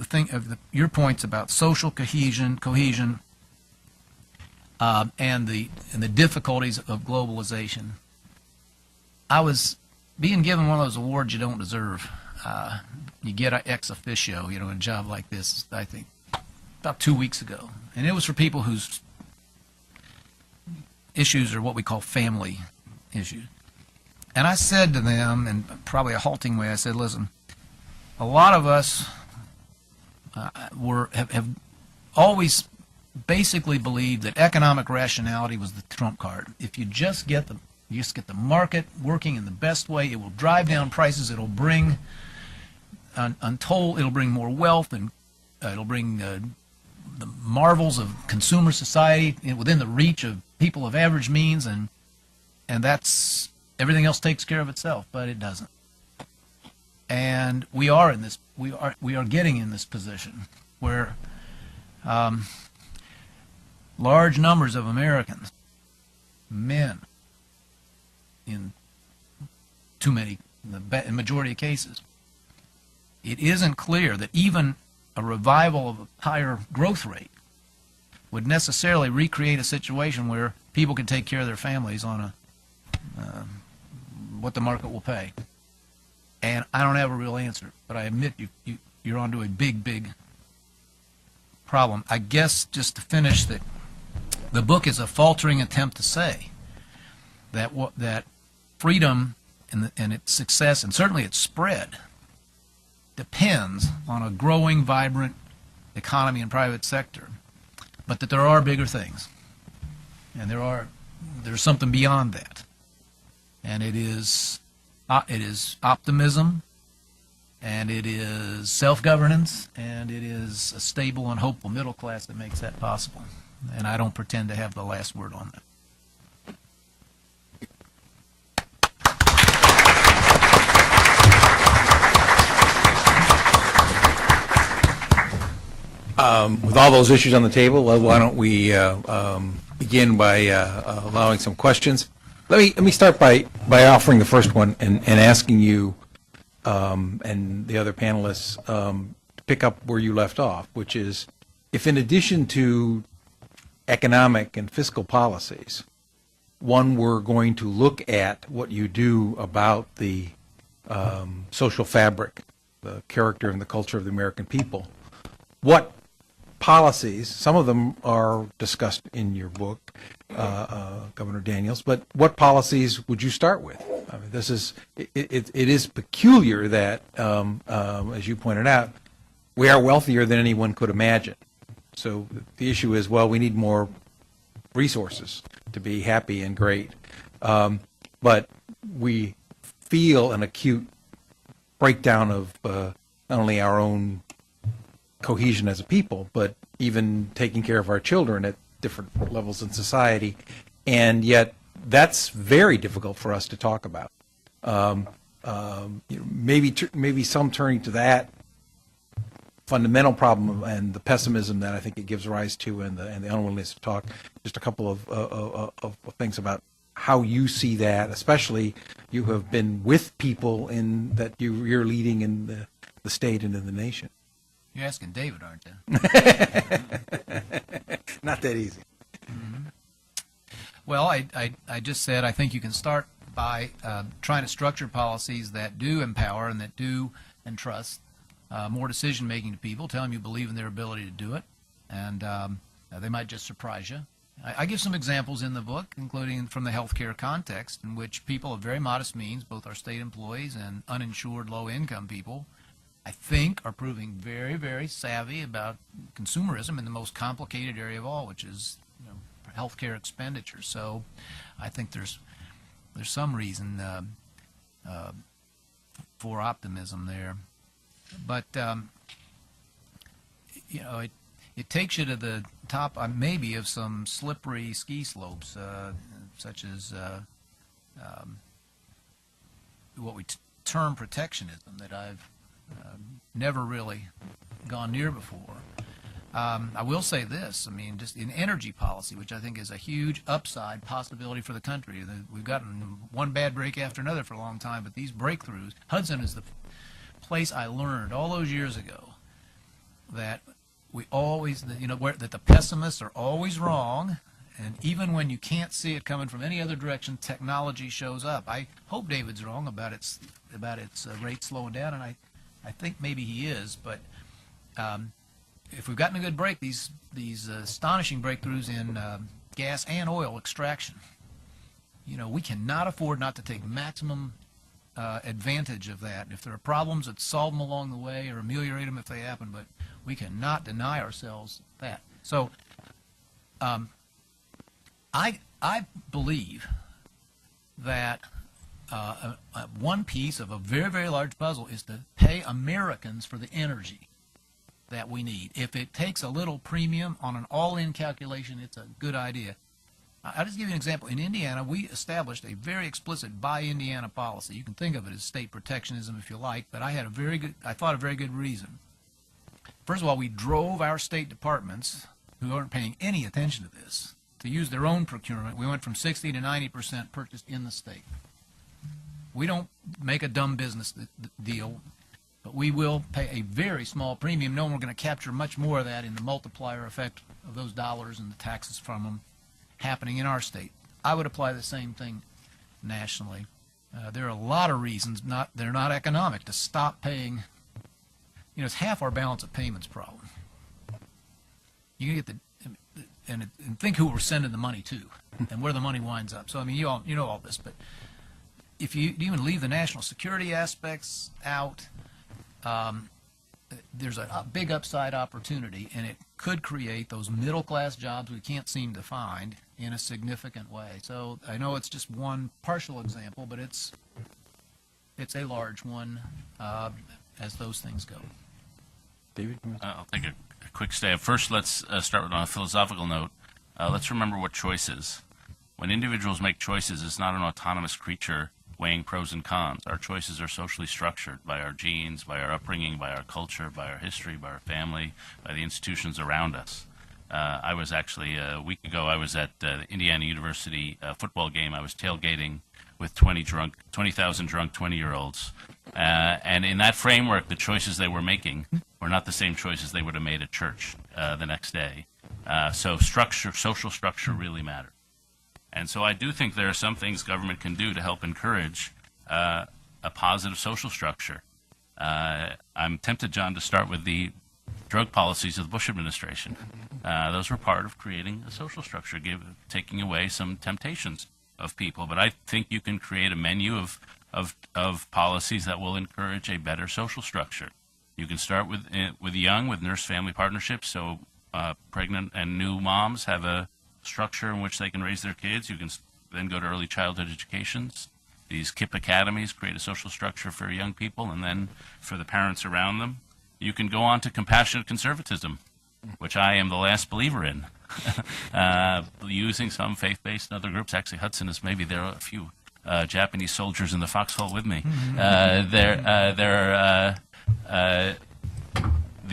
your points about social cohesion, and the difficulties of globalization. I was being given one of those awards you don't deserve. You get an ex officio, in a job like this, I think, about 2 weeks ago. And it was for people whose issues are what we call family issues. And I said to them, in probably a halting way, I said, listen, a lot of us have always basically believed that economic rationality was the trump card. If you just get the market working in the best way, it will drive down prices, it'll bring it'll bring more wealth, and it'll bring the marvels of consumer society within the reach of people of average means, and that's everything else takes care of itself, but it doesn't. And we are getting in this position where large numbers of Americans, men, in the majority of cases, it isn't clear that even a revival of a higher growth rate would necessarily recreate a situation where people can take care of their families on what the market will pay. And I don't have a real answer, but I admit you're onto a big, big problem. I guess just to finish, that the book is a faltering attempt to say that freedom and its success, and certainly its spread, depends on a growing, vibrant economy and private sector, but that there are bigger things, and there's something beyond that, and it is optimism, and it is self-governance, and it is a stable and hopeful middle class that makes that possible. And I don't pretend to have the last word on that. With all those issues on the table, why don't we begin by allowing some questions? Let me start by offering the first one and asking you and the other panelists to pick up where you left off, which is, if in addition to economic and fiscal policies, one were going to look at what you do about the social fabric, the character and the culture of the American people, what policies, some of them are discussed in your book, Governor Daniels, but what policies would you start with? I mean, it is peculiar that, as you pointed out, we are wealthier than anyone could imagine. So the issue is, well, we need more resources to be happy and great. But we feel an acute breakdown of not only our own cohesion as a people, but even taking care of our children at different levels in society. And yet that's very difficult for us to talk about. Maybe some turning to that fundamental problem and the pessimism that I think it gives rise to, and the unwillingness to talk. Just a couple of things about how you see that, especially you have been with people in that you're leading in the state and in the nation. You're asking David, aren't you? Not that easy. Mm-hmm. Well, I just said I think you can start by trying to structure policies that do empower and that do entrust more decision-making to people, tell them you believe in their ability to do it, and they might just surprise you. I give some examples in the book, including from the healthcare context, in which people of very modest means, both our state employees and uninsured low-income people, I think are proving very, very savvy about consumerism in the most complicated area of all, which is healthcare expenditure. So I think there's some reason for optimism there. But it takes you to the top, maybe, of some slippery ski slopes, such as what we term protectionism, that I've never really gone near before. I will say this, I mean, just in energy policy, which I think is a huge upside possibility for the country. We've gotten one bad break after another for a long time, but these breakthroughs, Hudson is the place I learned all those years ago that we always, that the pessimists are always wrong, and even when you can't see it coming from any other direction, technology shows up. I hope David's wrong about its rate slowing down, and I think maybe he is, but if we've gotten a good break, these astonishing breakthroughs in gas and oil extraction, we cannot afford not to take maximum advantage of that. If there are problems, let's solve them along the way or ameliorate them if they happen, but we cannot deny ourselves that. So I believe that one piece of a very, very large puzzle is to pay Americans for the energy that we need. If it takes a little premium on an all-in calculation, it's a good idea. I'll just give you an example. In Indiana, we established a very explicit Buy Indiana policy. You can think of it as state protectionism if you like, but I thought a very good reason. First of all, we drove our state departments, who aren't paying any attention to this, to use their own procurement. We went from 60 to 90% purchased in the state. We don't make a dumb business deal, but we will pay a very small premium, knowing we're going to capture much more of that in the multiplier effect of those dollars and the taxes from them happening in our state. I would apply the same thing nationally. There are a lot of reasons they're not economic to stop paying. It's half our balance of payments problem. You get and think who we're sending the money to and where the money winds up. So I mean, you know all this, but if you even leave the national security aspects out, there's a big upside opportunity, and it could create those middle-class jobs we can't seem to find in a significant way. So I know it's just one partial example, but it's a large one as those things go. David? I'll take a quick stab. First, let's start on a philosophical note. Let's remember what choice is. When individuals make choices, it's not an autonomous creature weighing pros and cons. Our choices are socially structured by our genes, by our upbringing, by our culture, by our history, by our family, by the institutions around us. I was actually, a week ago, I was at the Indiana University football game. I was tailgating with 20,000 drunk 20-year-olds. And in that framework, the choices they were making were not the same choices they would have made at church the next day. So social structure really matters. And so I do think there are some things government can do to help encourage a positive social structure. I'm tempted, John, to start with the drug policies of the Bush administration. Those were part of creating a social structure, taking away some temptations of people. But I think you can create a menu of policies that will encourage a better social structure. You can start with young, with nurse-family partnerships, so pregnant and new moms have a structure in which they can raise their kids. You can then go to early childhood educations. These KIPP academies create a social structure for young people and then for the parents around them. You can go on to compassionate conservatism, which I am the last believer in. Using some faith-based and other groups. Actually, Hudson is maybe there are a few Japanese soldiers in the foxhole with me. The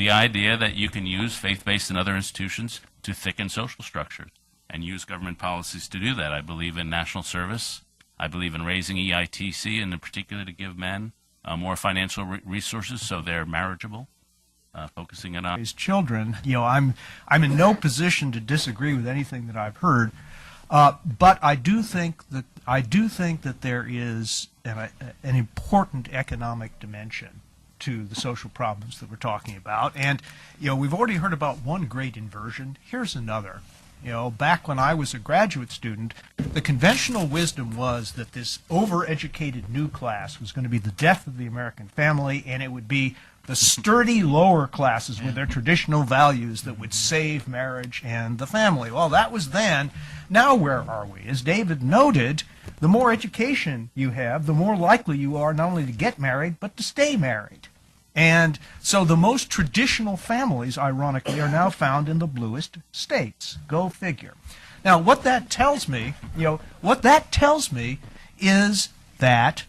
idea that you can use faith-based and other institutions to thicken social structures and use government policies to do that. I believe in national service. I believe in raising EITC, and in particular to give men more financial resources so they're marriageable. Focusing it on his children. I'm in no position to disagree with anything that I've heard, but I do think that there is an important economic dimension to the social problems that we're talking about. And we've already heard about one great inversion. Here's another. Back when I was a graduate student, the conventional wisdom was that this overeducated new class was going to be the death of the American family, and it would be the sturdy lower classes with their traditional values that would save marriage and the family. Well, that was then. Now where are we? As David noted, the more education you have, the more likely you are not only to get married, but to stay married. And so the most traditional families, ironically, are now found in the bluest states. Go figure. Now, what that tells me, is that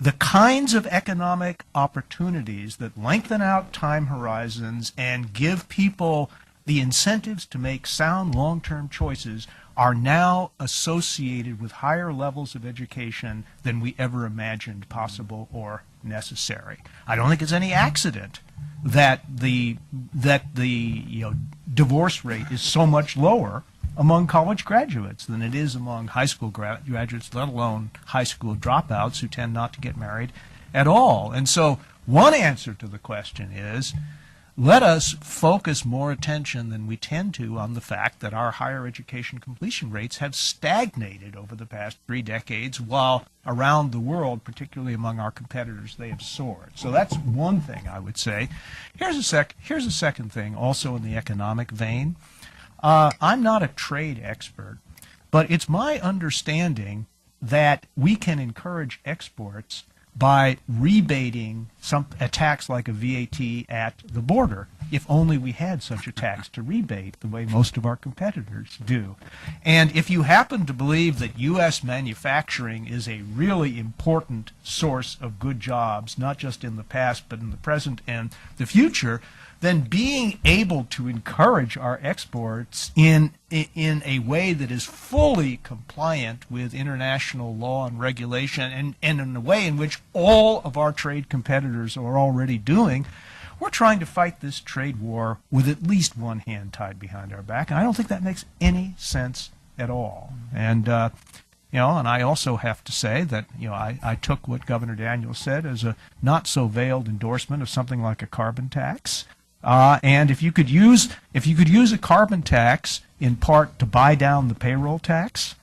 the kinds of economic opportunities that lengthen out time horizons and give people the incentives to make sound long-term choices are now associated with higher levels of education than we ever imagined possible or necessary. I don't think it's any accident that the divorce rate is so much lower among college graduates than it is among high school graduates, let alone high school dropouts who tend not to get married at all. And so one answer to the question is, let us focus more attention than we tend to on the fact that our higher education completion rates have stagnated over the past 3 decades, while around the world, particularly among our competitors, they have soared. So that's one thing I would say. Here's a second thing, also in the economic vein. I'm not a trade expert, but it's my understanding that we can encourage exports by rebating a tax like a VAT at the border, if only we had such a tax to rebate the way most of our competitors do. And if you happen to believe that U.S. manufacturing is a really important source of good jobs, not just in the past, but in the present and the future, then being able to encourage our exports in a way that is fully compliant with international law and regulation, and in a way in which all of our trade competitors are already doing, we're trying to fight this trade war with at least one hand tied behind our back, and I don't think that makes any sense at all. And and I also have to say that I took what Governor Daniels said as a not so veiled endorsement of something like a carbon tax. And if you could use a carbon tax in part to buy down the payroll tax,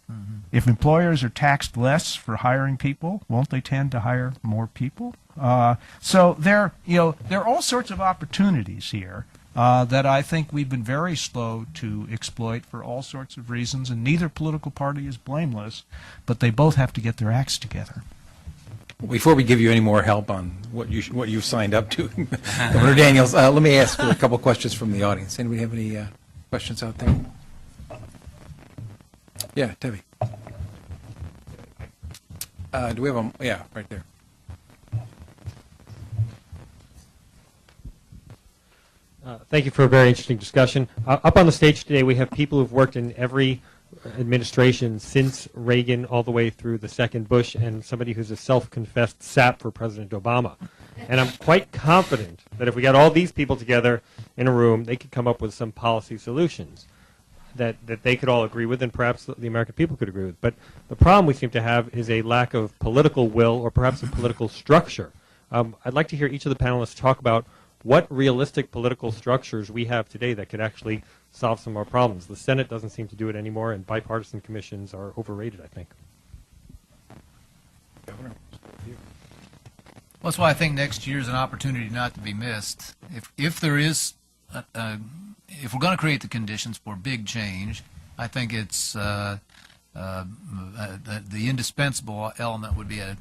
if employers are taxed less for hiring people, won't they tend to hire more people? So there are all sorts of opportunities here that I think we've been very slow to exploit for all sorts of reasons, and neither political party is blameless, but they both have to get their acts together. Before we give you any more help on what you've signed up to, Governor Daniels, let me ask for a couple questions from the audience. Anybody have any questions out there? Yeah, Debbie. Do we have a, yeah, right there. Thank you for a very interesting discussion. Up on the stage today, we have people who've worked in every administration since Reagan all the way through the second Bush, and somebody who's a self-confessed sap for President Obama. And I'm quite confident that if we got all these people together in a room, they could come up with some policy solutions that they could all agree with, and perhaps the American people could agree with. But the problem we seem to have is a lack of political will, or perhaps a political structure. I'd like to hear each of the panelists talk about what realistic political structures we have today that could actually solve some of our problems. The Senate doesn't seem to do it anymore, and bipartisan commissions are overrated, I think. Well, that's why I think next year is an opportunity not to be missed. If there is, if we're going to create the conditions for big change, I think it's the indispensable element would be a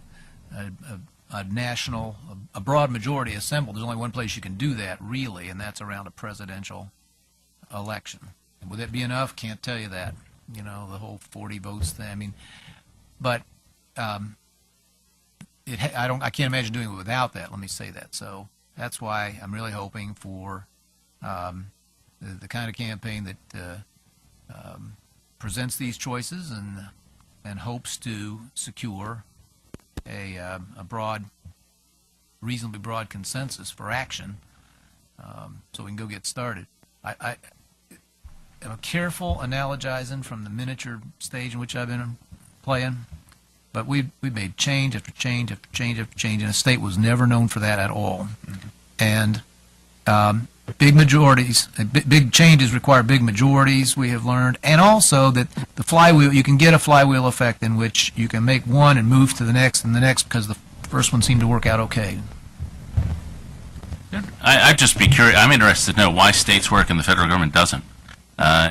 national, a broad majority assembled. There's only one place you can do that, really, and that's around a presidential election. Would that be enough? Can't tell you that. The whole 40 votes thing. I mean, but I can't imagine doing it without that. Let me say that. So that's why I'm really hoping for the kind of campaign that presents these choices and hopes to secure a broad, reasonably broad consensus for action, so we can go get started. I am careful analogizing from the miniature stage in which I've been playing, but we've made change after change after change after change, and the state was never known for that at all. And big majorities, big changes require big majorities, we have learned, and also that the flywheel, you can get a flywheel effect in which you can make one and move to the next and the next because the first one seemed to work out okay. I'd just be curious. I'm interested to know why states work and the federal government doesn't.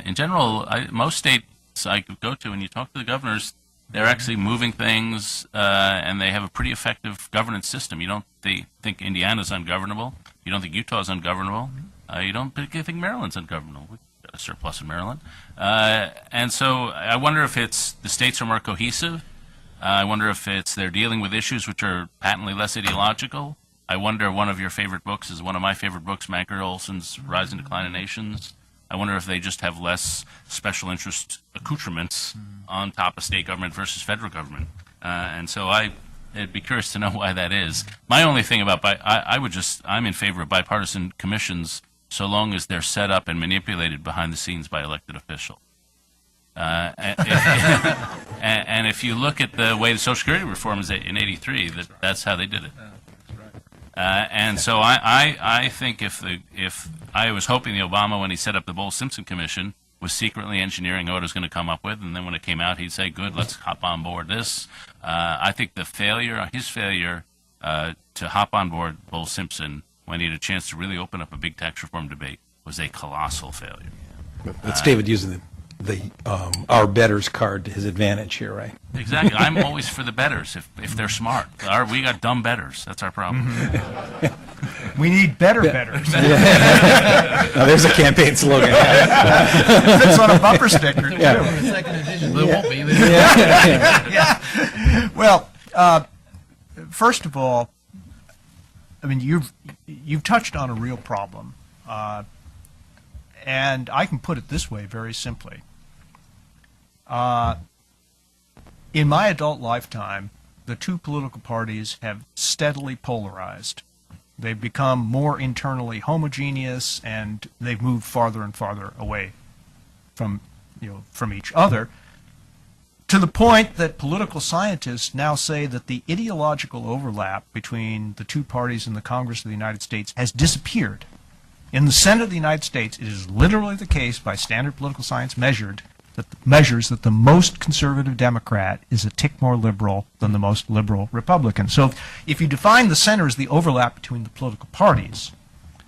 In general, most states I go to, and you talk to the governors, They're actually moving things, and they have a pretty effective governance system. You don't think Indiana's ungovernable. You don't think Utah's ungovernable. You don't think Maryland's ungovernable. We've got a surplus in Maryland. And so I wonder if it's the states are more cohesive. I wonder if it's they're dealing with issues which are patently less ideological. I wonder, one of your favorite books is one of my favorite books, Manker Olson's Rise and Decline of Nations. I wonder if they just have less special interest accoutrements on top of state government versus federal government. And so I'd be curious to know why that is. My only thing about, I'm in favor of bipartisan commissions so long as they're set up and manipulated behind the scenes by elected officials. And if you look at the way the Social Security reform is in '83, that's how they did it. And so I think if I was hoping the Obama, when he set up the Bowles-Simpson Commission, was secretly engineering what it was going to come up with, and then when it came out, he'd say, "Good, let's hop on board this." I think his failure to hop on board Bowles-Simpson when he had a chance to really open up a big tax reform debate was a colossal failure. That's David using the our betters card to his advantage here, right? Exactly. I'm always for the betters if they're smart. We got dumb betters. That's our problem. We need better betters. Now, there's a campaign slogan. It's on a bumper sticker, too. A second edition, but it won't be. Well, first of all, I mean, you've touched on a real problem, and I can put it this way very simply. In my adult lifetime, the two political parties have steadily polarized. They've become more internally homogeneous, and they've moved farther and farther away from each other, to the point that political scientists now say that the ideological overlap between the two parties in the Congress of the United States has disappeared. In the Senate of the United States, it is literally the case by standard political science measures that the most conservative Democrat is a tick more liberal than the most liberal Republican. So if you define the center as the overlap between the political parties,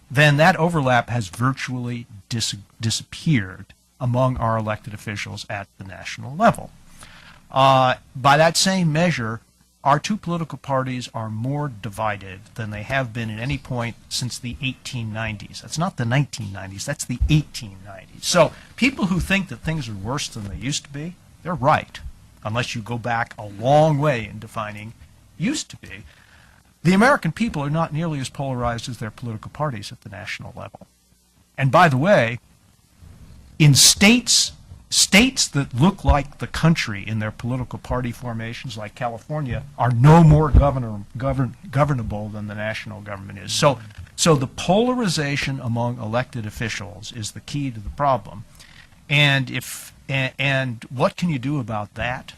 then that overlap has virtually disappeared among our elected officials at the national level. By that same measure, our two political parties are more divided than they have been at any point since the 1890s. That's not the 1990s, that's the 1890s. So people who think that things are worse than they used to be, they're right, unless you go back a long way in defining used to be. The American people are not nearly as polarized as their political parties at the national level. And by the way, in states that look like the country in their political party formations, like California, are no more governable than the national government is. So the polarization among elected officials is the key to the problem. And what can you do about that?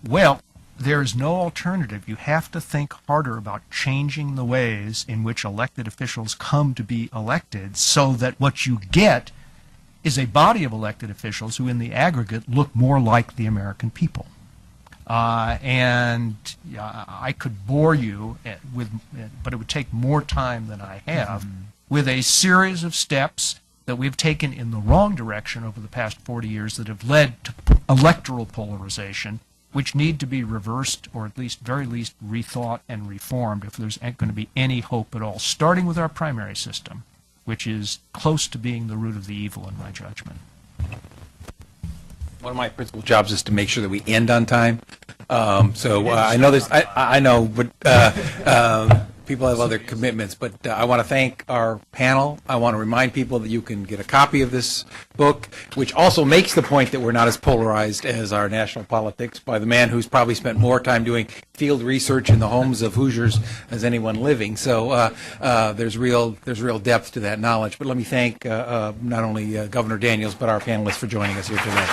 Well, there is no alternative. You have to think harder about changing the ways in which elected officials come to be elected, so that what you get is a body of elected officials who in the aggregate look more like the American people. And I could bore you but it would take more time than I have, with a series of steps that we've taken in the wrong direction over the past 40 years that have led to electoral polarization, which need to be reversed, or at least very least rethought and reformed if there's going to be any hope at all, starting with our primary system, which is close to being the root of the evil in my judgment. One of my principal jobs is to make sure that we end on time. I know this. I know, but people have other commitments. But I want to thank our panel. I want to remind people that you can get a copy of this book, which also makes the point that we're not as polarized as our national politics, by the man who's probably spent more time doing field research in the homes of Hoosiers as anyone living. So there's real depth to that knowledge. But let me thank not only Governor Daniels, but our panelists for joining us here today.